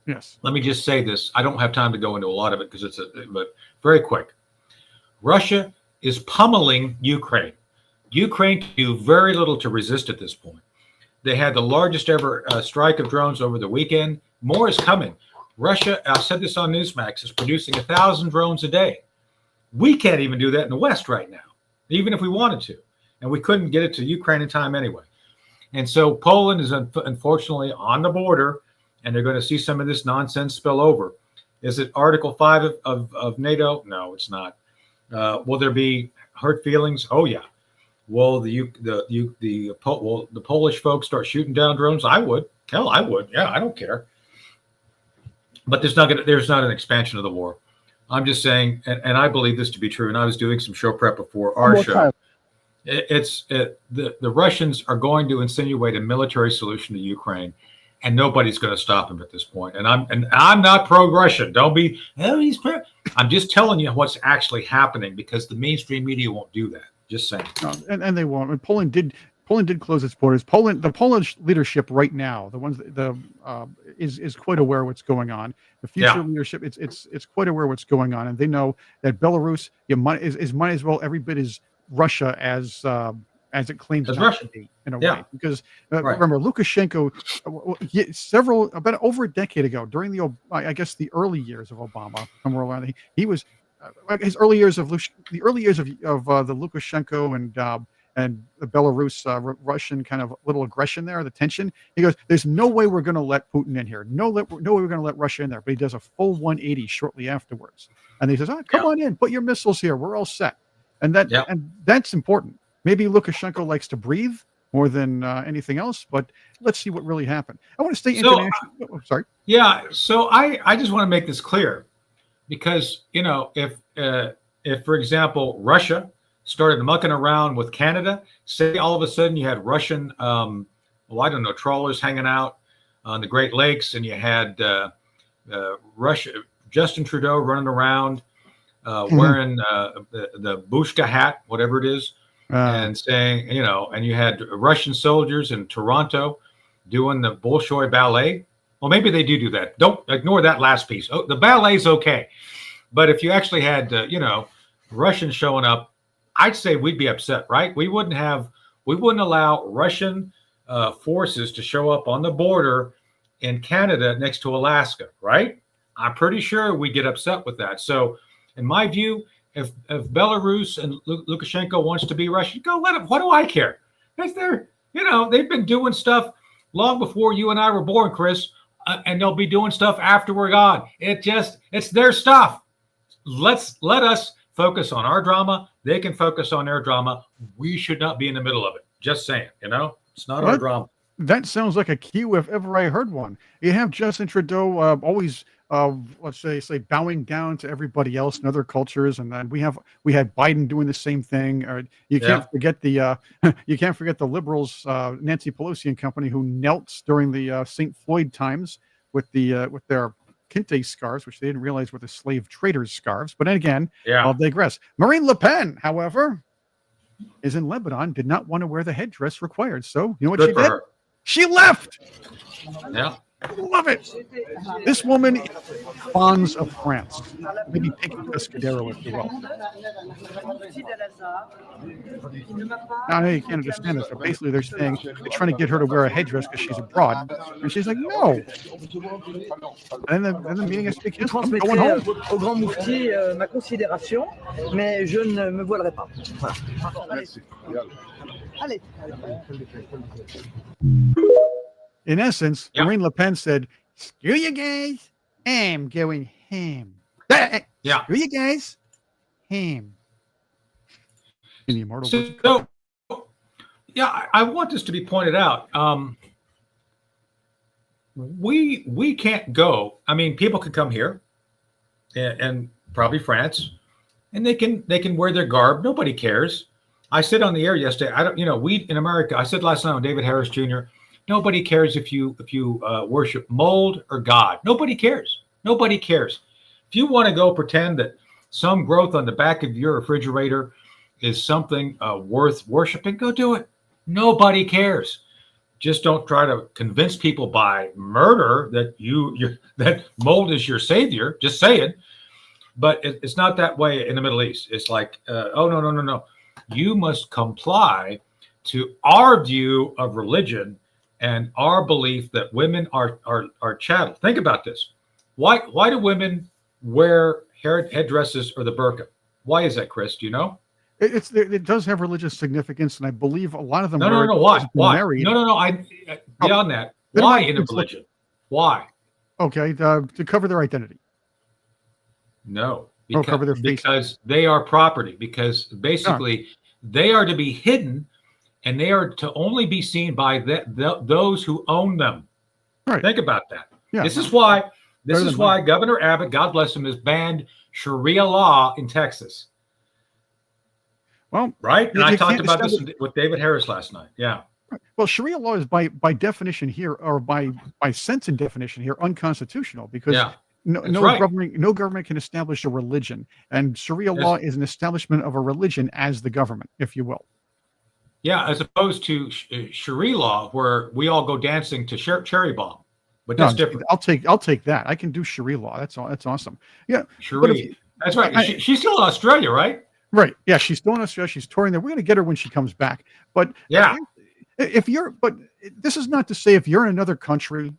Yes. Let me just say this. I don't have time to go into a lot of it because but very quick. Russia is pummeling Ukraine. Ukraine can do very little to resist at this point. They had the largest ever strike of drones over the weekend. More is coming. Russia, I said this on Newsmax, is producing 1,000 drones a day. We can't even do that in the West right now, even if we wanted to. And we couldn't get it to Ukraine in time anyway. And so Poland is unfortunately on the border, and they're going to see some of this nonsense spill over. Is it Article 5 of NATO? No, it's not. Will there be hurt feelings? Oh, yeah. Will the Polish folks start shooting down drones? I would. Hell, I would. Yeah, I don't care. But there's not an expansion of the war. I'm just saying, and I believe this to be true. And I was doing some show prep before our show. The Russians are going to insinuate a military solution to Ukraine, and nobody's going to stop him at this point. And I'm not pro-Russian. Don't be. Oh, he's pro. I'm just telling you what's actually happening because the mainstream media won't do that. Just saying. And they won't. And Poland did close its borders. The Polish leadership right now, the ones is quite aware of what's going on. The future leadership, it's quite aware of what's going on, and they know that Belarus might as well every bit as Russia as it claims to be in a way. Because remember, Lukashenko, about over a decade ago, during the early years of Obama, he was his early years of the Lukashenko and the Belarus Russian kind of little aggression there, the tension. He goes, "There's no way we're going to let Putin in here. No way we're going to let Russia in there." But he does a full 180 shortly afterwards, and he says, "Come on in, put your missiles here. We're all set." And that's important. Maybe Lukashenko likes to breathe more than anything else, but let's see what really happened. I want to stay international. Sorry. Yeah. So I just want to make this clear, because if for example Russia started mucking around with Canada, say all of a sudden you had Russian trawlers hanging out on the Great Lakes, and you had Russia Justin Trudeau running around wearing the Bushka hat, whatever it is, and saying, and you had Russian soldiers in Toronto doing the Bolshoi ballet. Well, maybe they do that. Don't ignore that last piece. Oh, the ballet's okay. But if you actually had, Russians showing up, I'd say we'd be upset, right? We wouldn't allow Russian forces to show up on the border in Canada next to Alaska, right? I'm pretty sure we get upset with that. So in my view, if Belarus and Lukashenko wants to be Russian, go let them. What do I care? They've been doing stuff long before you and I were born, Chris, and they'll be doing stuff after we're gone. It's their stuff. Let us focus on our drama. They can focus on their drama. We should not be in the middle of it. Just saying, it's not our drama. That sounds like a cue if ever I heard one. You have Justin Trudeau always, let's say bowing down to everybody else in other cultures, and then we had Biden doing the same thing. You can't forget the Liberals, Nancy Pelosi and company, who knelt during the St. Floyd times with their kente scarves, which they didn't realize were the slave traders' scarves. But then again, I'll digress. Marine Le Pen, however, is in Lebanon, did not want to wear the headdress required. So you know what she did? She left. Yeah. Love it. This woman is Fonz of France. Maybe Pinky Pescadero, if you will. Now, I know you can't understand this, but basically they're saying they're trying to get her to wear a headdress because she's abroad. And she's like, no. And then the meeting is speaking. I'm going home. Au grand moufti ma considération, mais je ne me voilerai pas. Voilà. Allez. In essence, Marine Le Pen said, screw you guys, I'm going ham. Yeah. Screw you guys, ham. In the immortal words So, yeah, I want this to be pointed out. We can't go. I mean, people can come here and probably France, and they can wear their garb. Nobody cares. I said on the air yesterday, we in America, I said last night on David Harris Jr., nobody cares if you worship mold or God. Nobody cares. Nobody cares. If you want to go pretend that some growth on the back of your refrigerator is something worth worshiping, go do it. Nobody cares. Just don't try to convince people by murder that that mold is your savior. Just say it. But it's not that way in the Middle East. It's like, oh, no. You must comply to our view of religion and our belief that women are chattel. Think about this. Why do women wear headdresses or the burqa? Why is that, Chris? Do you know? It does have religious significance, and I believe a lot of them. No. Why? Married. No. Beyond that, why in a religion? Why? Okay, to cover their identity. No, cover their face. Because they are property. Because basically, they are to be hidden, and they are to only be seen by those who own them. Right. Think about that. Yeah. This is why Governor Abbott, God bless him, has banned Sharia law in Texas. Well, right. And I talked about this with David Harris last night. Yeah. Well, Sharia law is by definition here, or by sense and definition here, unconstitutional because no government can establish a religion, and Sharia law is an establishment of a religion as the government, if you will. Yeah, as opposed to Sharia law, where we all go dancing to Cherry Bomb, but that's different. I'll take that. I can do Sharia law. That's awesome. Yeah, Sharia. That's right. She's still in Australia, right? Right. Yeah, she's still in Australia. She's touring there. We're going to get her when she comes back. But yeah, but this is not to say if you're in another country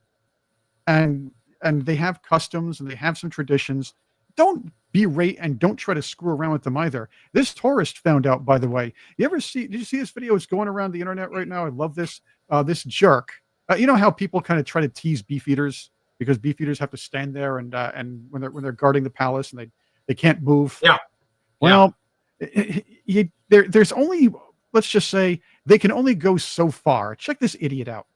and they have customs and they have some traditions, don't berate and don't try to screw around with them either. This tourist found out, by the way. Did you see this video? It's going around the internet right now. I love this. This jerk. You know how people kind of try to tease beef eaters because beef eaters have to stand there and when they're guarding the palace and they can't move. Yeah. Well. Yeah. There's only, let's just say, they can only go so far. Check this idiot out.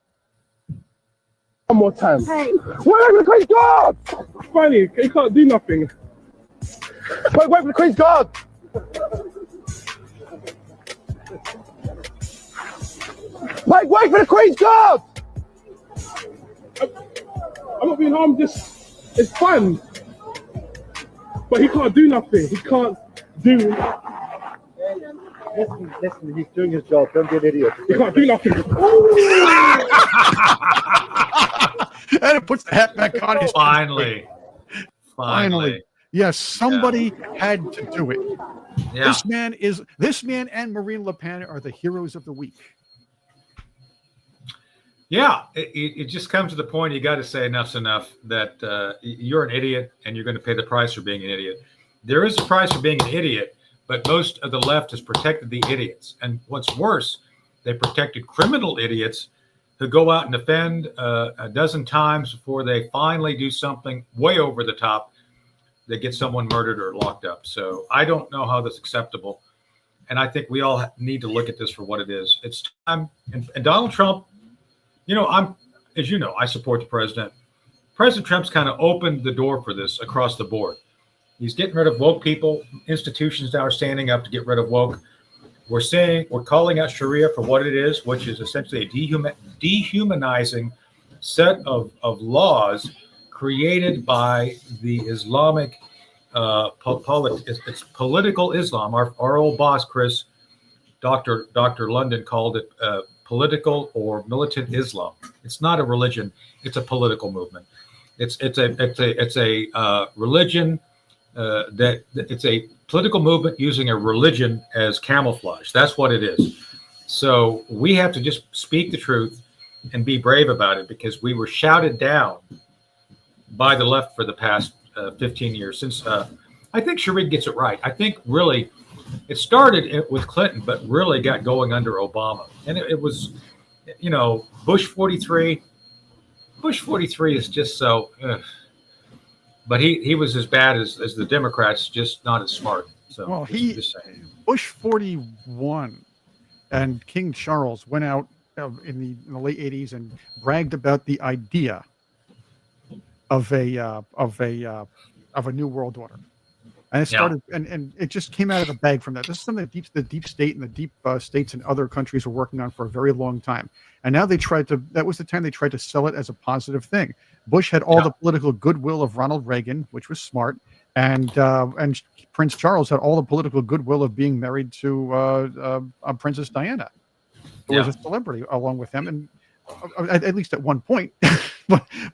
One more time. Hey. Wait for the Queen's Guard! Funny, he can't do nothing. Wait for the Queen's Guard! Wait for the Queen's Guard! I'm not being harmed, it's fun. But he can't do nothing. He can't do. Listen, he's doing his job. Don't be an idiot. He can't do nothing. And it puts the hat back on his Finally. Yes, somebody had to do it. Yeah. This man and Marine Le Pen are the heroes of the week. Yeah, it just comes to the point you got to say enough's enough, that you're an idiot and you're going to pay the price for being an idiot. There is a price for being an idiot, but most of the left has protected the idiots. And what's worse, they protected criminal idiots who go out and offend a dozen times before they finally do something way over the top that gets someone murdered or locked up. So I don't know how that's acceptable. And I think we all need to look at this for what it is. It's time. And Donald Trump, as you know, I support the president. President Trump's kind of opened the door for this across the board. He's getting rid of woke people. Institutions now are standing up to get rid of woke. We're calling out Sharia for what it is, which is essentially a dehumanizing set of laws created by the Islamic it's political Islam. Our old boss, Chris, Dr. London, called it political or militant Islam. It's not a religion; it's a political movement. It's a religion that it's a political movement using a religion as camouflage. That's what it is. So we have to just speak the truth and be brave about it, because we were shouted down by the left for the past 15 years. Since I think Sharif gets it right. I think really it started with Clinton, but really got going under Obama. And it was, Bush 43. Bush 43 is just so, but he was as bad as the Democrats, just not as smart. So well, Bush 41 and King Charles went out in the late 80s and bragged about the idea of a new world order. And it started, and it just came out of the bag from that. This is something the deep state and the deep states and other countries were working on for a very long time. And now that was the time they tried to sell it as a positive thing. Bush had all the political goodwill of Ronald Reagan, which was smart. And Prince Charles had all the political goodwill of being married to Princess Diana, who was a celebrity along with him. And at least at one point.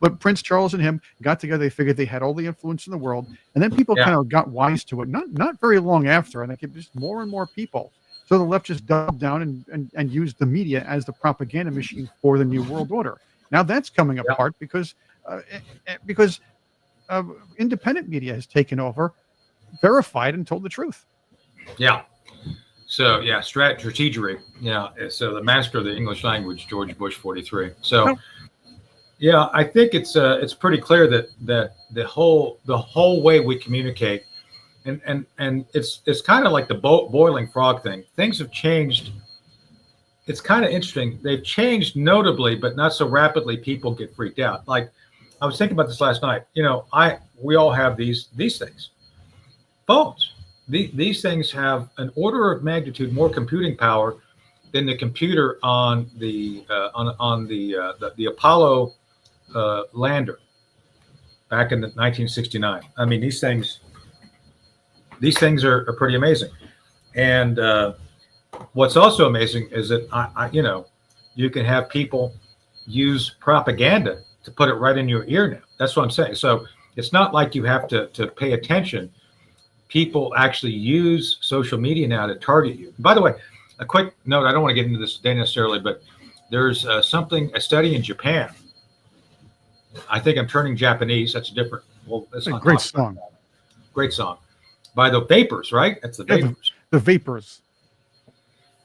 But Prince Charles and him got together. They figured they had all the influence in the world, and then people kind of got wise to it. Not very long after, and it just more and more people. So the left just doubled down and used the media as the propaganda machine for the new world order. Now that's coming apart because independent media has taken over, verified, and told the truth. Yeah. So strategery. Yeah. So the master of the English language, George Bush 43. So. Yeah, I think it's pretty clear that the whole way we communicate, and it's kind of like the boiling frog thing. Things have changed. It's kind of interesting. They've changed notably, but not so rapidly. People get freaked out. Like I was thinking about this last night. We all have these things, phones. These things have an order of magnitude more computing power than the computer on the Apollo lander back in 1969. I mean, these things are pretty amazing. And what's also amazing is that you can have people use propaganda to put it right in your ear now. That's what I'm saying. So it's not like you have to pay attention. People actually use social media now to target you. By the way, a quick note, I don't want to get into this today necessarily, but there's a study in Japan. I think I'm turning Japanese. That's a different. Well, that's a great song. Great song by the Vapors, right? That's the Vapors. The Vapors.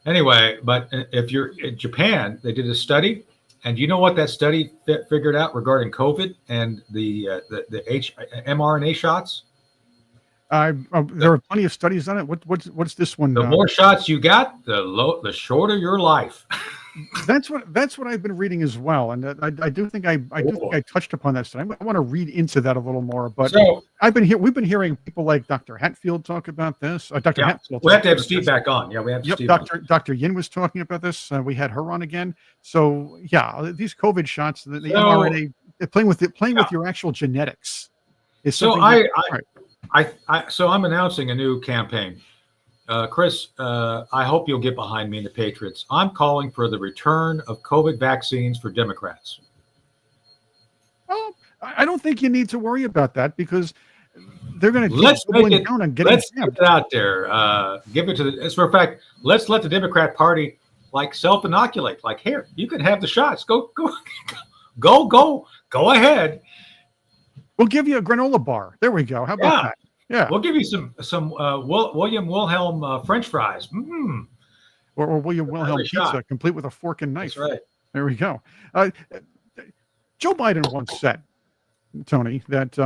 Anyway, but if you're in Japan, they did a study, and you know what that study figured out regarding COVID and the mRNA shots? There are plenty of studies on it. What's this one? The more shots you got, the shorter your life. That's what I've been reading as well, and I do think I touched upon that study. I want to read into that a little more, but we've been hearing people like Dr. Hatfield talk about this. Dr. Hatfield. We have to have Steve back on. Yeah, we have. Steve Dr. Yin was talking about this. We had her on again. So these COVID shots, the mRNA, playing with your actual genetics. So I'm announcing a new campaign. Chris, I hope you'll get behind me in the Patriots. I'm calling for the return of COVID vaccines for Democrats. Well, I don't think you need to worry about that because they're going to let's get it out there. Give it to as a matter of fact, let's let the Democrat Party self-inoculate. Like, here, you can have the shots. Go ahead. We'll give you a granola bar. There we go. How about that? Yeah, we'll give you some William Wilhelm French fries, or William Wilhelm pizza, complete with a fork and knife. That's right. There we go. Joe Biden once said, Tony, that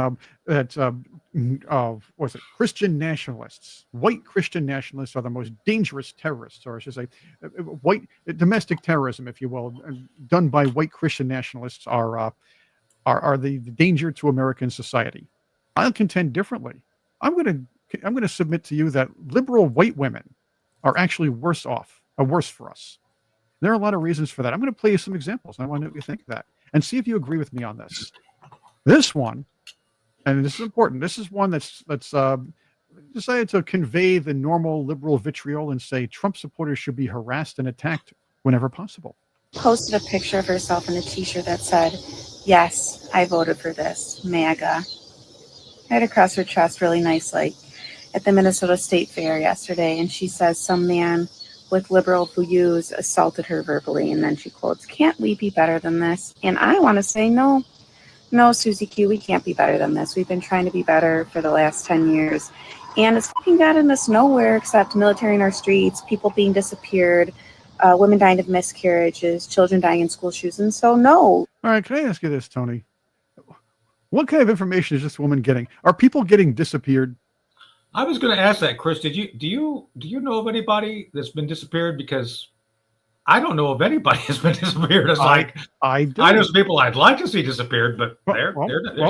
what's it? Christian nationalists, white Christian nationalists, are the most dangerous terrorists, or I should say, white domestic terrorism, if you will, done by white Christian nationalists are the danger to American society. I'll contend differently. I'm going to submit to you that liberal white women are actually worse for us. There are a lot of reasons for that. I'm going to play you some examples. I want to know what you think of that and see if you agree with me on this. This one, and this is important. This is one that's decided to convey the normal liberal vitriol and say Trump supporters should be harassed and attacked whenever possible. posted a picture of herself in a t-shirt that said, "Yes, I voted for this, MAGA." Right across her chest really nicely at the Minnesota State Fair yesterday. And she says some man with liberal views assaulted her verbally. And then she quotes, "Can't we be better than this?" And I want to say, no, Susie Q, we can't be better than this. We've been trying to be better for the last 10 years. And it's fucking gotten us nowhere except military in our streets, people being disappeared, women dying of miscarriages, children dying in school shoes. And so, no. All right, can I ask you this, Tony? What kind of information is this woman getting? Are people getting disappeared? I was going to ask that, Chris. Do you know of anybody that's been disappeared? Because I don't know of anybody that's been disappeared. It's I know some people I'd like to see disappeared, but they're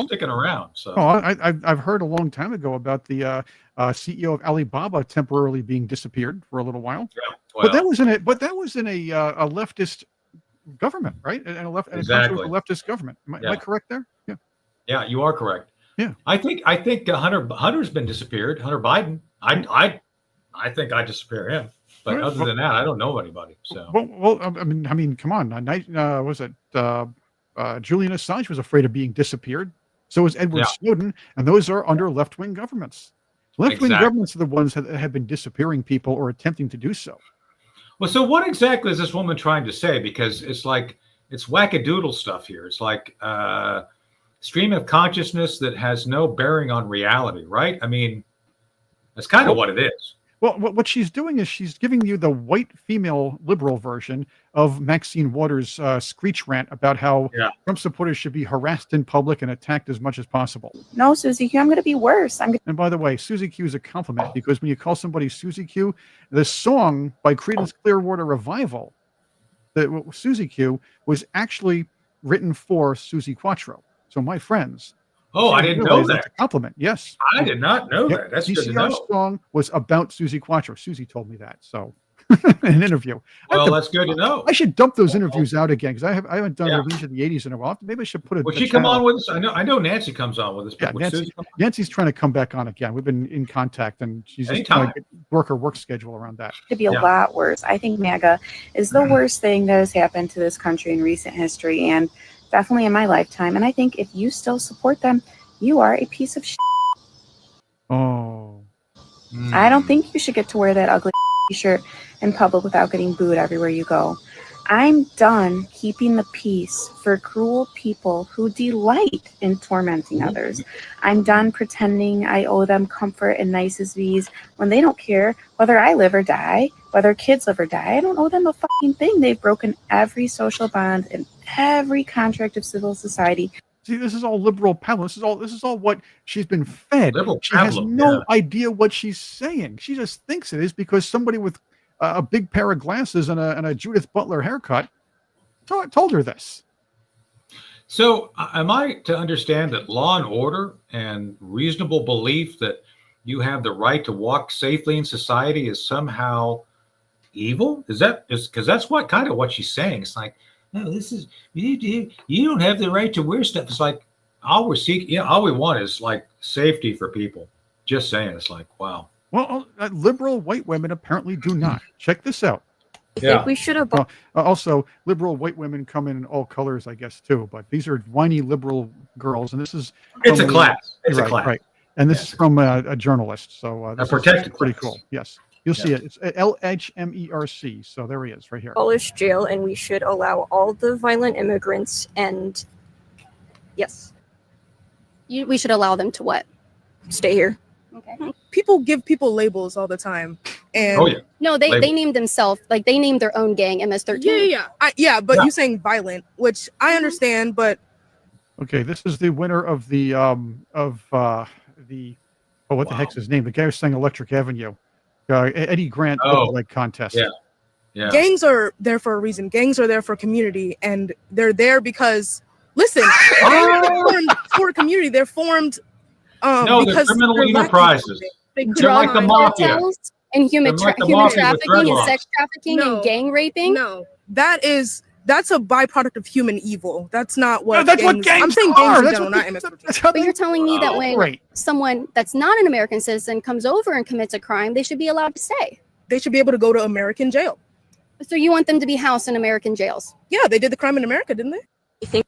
sticking around. So I've heard a long time ago about the CEO of Alibaba temporarily being disappeared for a little while. Yeah, but that was in a a leftist government, right? And a leftist government. Am I correct there? Yeah. Yeah, you are correct. Yeah. I think Hunter's been disappeared. Hunter Biden. I think I disappear him. But other than that, I don't know anybody. So well, I mean, come on. Was it Julian Assange was afraid of being disappeared? So was Edward Snowden, and those are under left-wing governments. Left-wing governments are the ones that have been disappearing people or attempting to do so. Well, so what exactly is this woman trying to say? Because it's wackadoodle stuff here. It's like stream of consciousness that has no bearing on reality, right? I mean, that's kind of what it is. Well, what she's doing is she's giving you the white female liberal version of Maxine Waters' screech rant about how Trump supporters should be harassed in public and attacked as much as possible. No, Susie Q, I'm going to be worse. And by the way, Susie Q is a compliment because when you call somebody Susie Q, the song by Creedence Clearwater Revival, Susie Q, was actually written for Susie Quattro. So my friends. Oh, I didn't know that. That's a compliment. Yes. I did not know that. That's good to know. CCR's song was about Susie Quattro. Susie told me that. So in an interview. Well, that's good to know. I should dump those interviews out again because I haven't done reviews of the 80s in a while. Maybe I should put it. Will she come on with us? I know Nancy comes on with us. Yeah, Nancy's trying to come back on again. We've been in contact and she's just trying to work her work schedule around that. To be a lot worse. I think MAGA is the worst thing that has happened to this country in recent history and definitely in my lifetime. And I think if you still support them, you are a piece of shit. Oh. I don't think you should get to wear that ugly t-shirt in public without getting booed everywhere you go. I'm done keeping the peace for cruel people who delight in tormenting others. I'm done pretending I owe them comfort and niceties when they don't care whether I live or die, whether kids live or die. I don't owe them a fucking thing. They've broken every social bond and every contract of civil society. See, this is all liberal peddling. This is all what she's been fed. She has no idea what she's saying. She just thinks it is because somebody with a big pair of glasses and a Judith Butler haircut told her this. So am I to understand that law and order and reasonable belief that you have the right to walk safely in society is somehow evil? Because that's what she's saying. It's like, no, this is you don't have the right to wear stuff. It's like all we want is like safety for people. Just saying. It's like, wow. Well, liberal white women apparently do not. Check this out. I think we should have. Also, liberal white women come in all colors, I guess, too. But these are whiny liberal girls, and this is it's a class. It's a class, right? And this is from a journalist, so this is pretty cool. Yes. You'll see it. It's LHMERC. So there he is, right here. Abolish jail, and we should allow all the violent immigrants and yes. We should allow them to what? Stay here. Okay. People give people labels all the time. And no, they named themselves, like they named their own gang MS-13. Yeah. But you're saying violent, which I understand, but okay, this is the winner of the what the heck's his name? The guy who sang Electric Avenue. Eddie Grant contest. Yeah. Gangs are there for a reason. Gangs are there for community, and they're there because listen, they're formed for community. They're formed because they're criminal enterprises. They're like the mafia. And human trafficking and sex trafficking and gang raping. No, that's a byproduct of human evil. That's not what. No, that's what gangs I'm saying are. Gangs in general, not MS-13. But you're telling me that when someone that's not an American citizen comes over and commits a crime, they should be allowed to stay. They should be able to go to American jail. So you want them to be housed in American jails? Yeah, they did the crime in America, didn't they?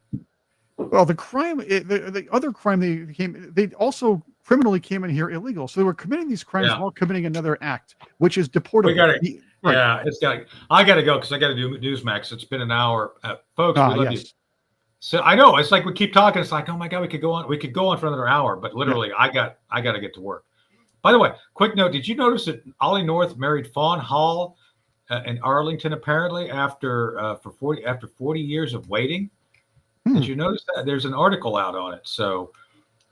Well, the crime, the other crime they also criminally came in here illegal. So they were committing these crimes while committing another act, which is deportable. We got it. Right. Yeah, I got to go because I got to do Newsmax. It's been an hour, folks. We love you. So I know it's like we keep talking. It's like, oh my God, we could go on. We could go on for another hour, but literally, I got to get to work. By the way, quick note: did you notice that Ollie North married Fawn Hall in Arlington? Apparently, after 40 years of waiting. Did you notice that? There's an article out on it. So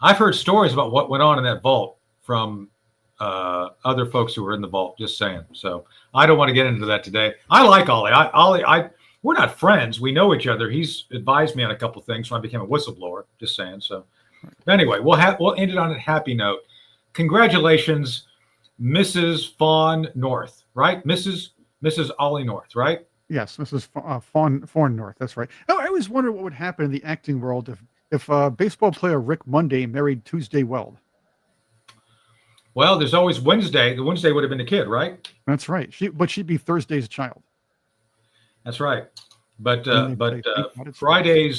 I've heard stories about what went on in that vault from other folks who were in the vault. Just saying. So I don't want to get into that today. I like Ollie. We're not friends. We know each other. He's advised me on a couple of things when I became a whistleblower. Just saying. So anyway, we'll end it on a happy note. Congratulations, Mrs. Fawn North, right? Mrs. Ollie North, right? Yes, Mrs. Fawn North. That's right. Oh, I always wonder what would happen in the acting world if baseball player Rick Monday married Tuesday Weld. Well, there's always Wednesday. The Wednesday would have been the kid, right? That's right. She'd be Thursday's child. That's right. But Friday,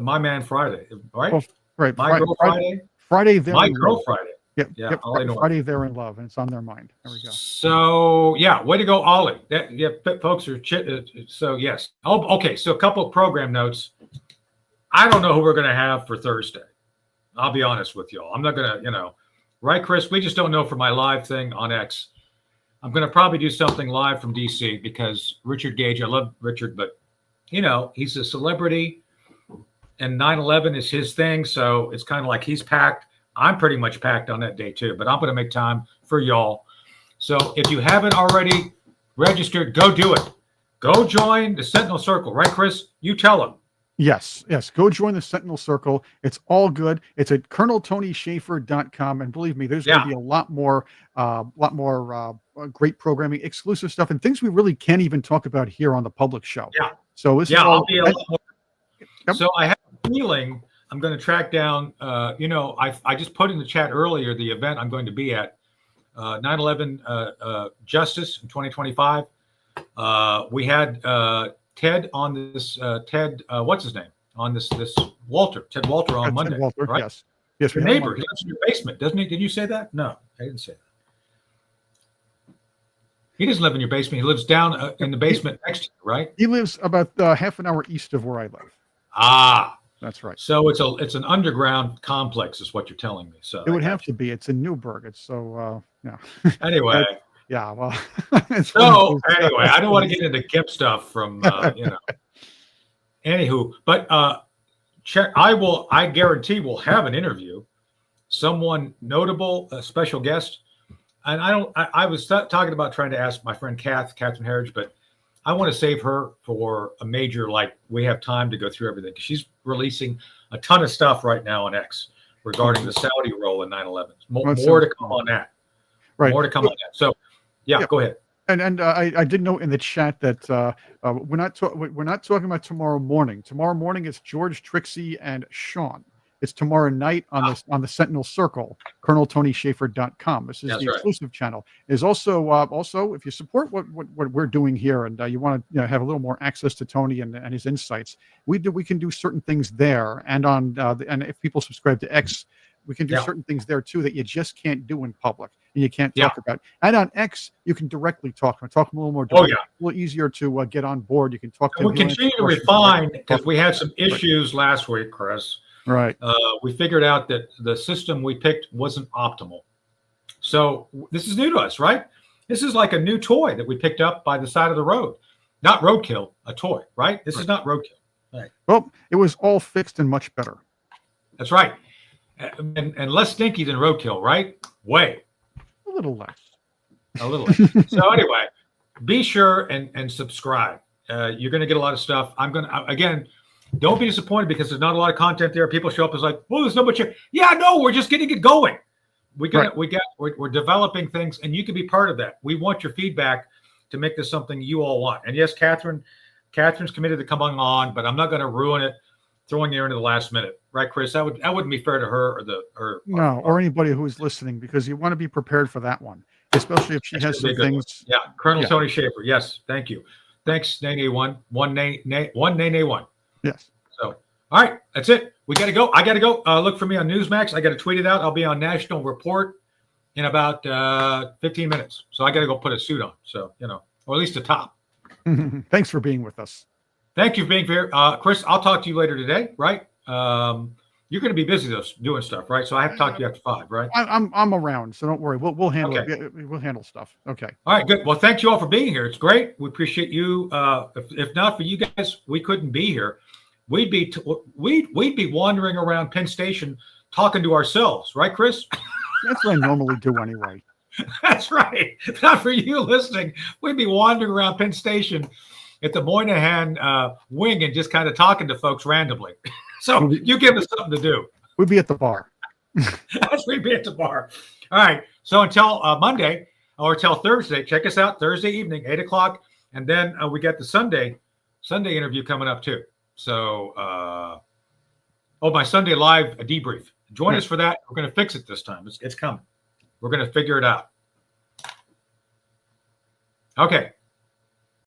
my man Friday, right? Oh, right. My girl Friday. Friday. My girl Friday. Yep. Friday, they're in love, and it's on their mind. There we go. So yeah, way to go, Ollie. Folks are so yes. Oh, okay. So a couple of program notes. I don't know who we're going to have for Thursday. I'll be honest with y'all. I'm not going to, right, Chris? We just don't know for my live thing on X. I'm going to probably do something live from DC because Richard Gage. I love Richard, but he's a celebrity, and 9/11 is his thing. So it's kind of like he's packed. I'm pretty much packed on that day too, but I'm going to make time for y'all. So if you haven't already registered, go do it. Go join the Sentinel Circle, right, Chris? You tell them. Yes. Go join the Sentinel Circle. It's all good. It's at ColonelTonySchaefer.com, and believe me, there's going to be a lot more great programming, exclusive stuff, and things we really can't even talk about here on the public show. Yeah. So this is I'll all, be a lot more. Yep. So I have a feeling I'm going to track down, I just put in the chat earlier the event I'm going to be at, 9/11 Justice in 2025. We had Ted on this, what's his name? On this Ted Walter on Monday. Ted Walter, right? Yes. Your neighbor, he lives in your basement, doesn't he? Did you say that? No, I didn't say that. He doesn't live in your basement. He lives down in the basement next to you, right? He lives about half an hour east of where I live. Ah. That's right. So it's an underground complex, is what you're telling me. So it would have to be. It's in Newburgh. It's so yeah. Anyway. Yeah. Well. So anyway, I don't want to get into Kip stuff from Anywho, but I guarantee we'll have an interview, someone notable, a special guest, and I was talking about trying to ask my friend Catherine Herridge, but I want to save her for a major, like we have time to go through everything. She's releasing a ton of stuff right now on X regarding the Saudi role in 9/11. More to come on that. Right. More to come on that. So, yeah, go ahead. And I did note in the chat that we're not talking about tomorrow morning. Tomorrow morning it's George, Trixie, and Sean. It's tomorrow night on the Sentinel Circle, ColonelTonySchaefer.com. This is the exclusive channel. There's also if you support what we're doing here and you want to have a little more access to Tony and his insights, we can do certain things there. And and if people subscribe to X, we can do certain things there too that you just can't do in public and you can't talk about. And on X, you can directly talk a little more directly. A little easier to get on board. You can talk to. And we continue to refine because we had some issues last week, Chris. Right. We figured out that the system we picked wasn't optimal. So this is new to us, right? This is like a new toy that we picked up by the side of the road. Not roadkill, a toy, right? This is not roadkill. Right. Well, it was all fixed and much better. That's right. And less stinky than roadkill, right? Way. A little less. A little less. So anyway, be sure and subscribe. You're going to get a lot of stuff. I'm going to, again, don't be disappointed because there's not a lot of content there. People show up as like, well, there's no much. Yeah, no, we're just getting it going. We're developing things, and you can be part of that. We want your feedback to make this something you all want. And yes, Catherine's committed to coming on, but I'm not going to ruin it throwing her into the last minute, right, Chris? That wouldn't be fair to her or anybody who's listening, because you want to be prepared for that one. especially if she has some things. Yeah, Colonel Tony Schaefer. Yes, thank you. Thanks, Nene one. Yes. So, all right, that's it. We got to go. I got to go. Look for me on Newsmax. I got to tweet it out. I'll be on National Report in about 15 minutes. So I got to go put a suit on. So, or at least a top. Thanks for being with us. Thank you for being here. Chris, I'll talk to you later today, right? You're going to be busy doing stuff, right? So I have to talk to you after 5, right? I'm around, so don't worry. We'll handle it. We'll handle stuff. Okay. All right, good. Well, thank you all for being here. It's great. We appreciate you. If not for you guys, we couldn't be here. We'd be wandering around Penn Station talking to ourselves, right, Chris? That's what I normally do anyway. That's right. If not for you listening, we'd be wandering around Penn Station at the Moynihan wing and just kind of talking to folks randomly. So you give us something to do. We'd be at the bar. We'd be at the bar. All right. So until Monday or until Thursday, check us out Thursday evening, 8 o'clock. And then we got the Sunday interview coming up too. So, my Sunday live debrief. Join us for that. We're going to fix it this time. It's coming. We're going to figure it out. Okay.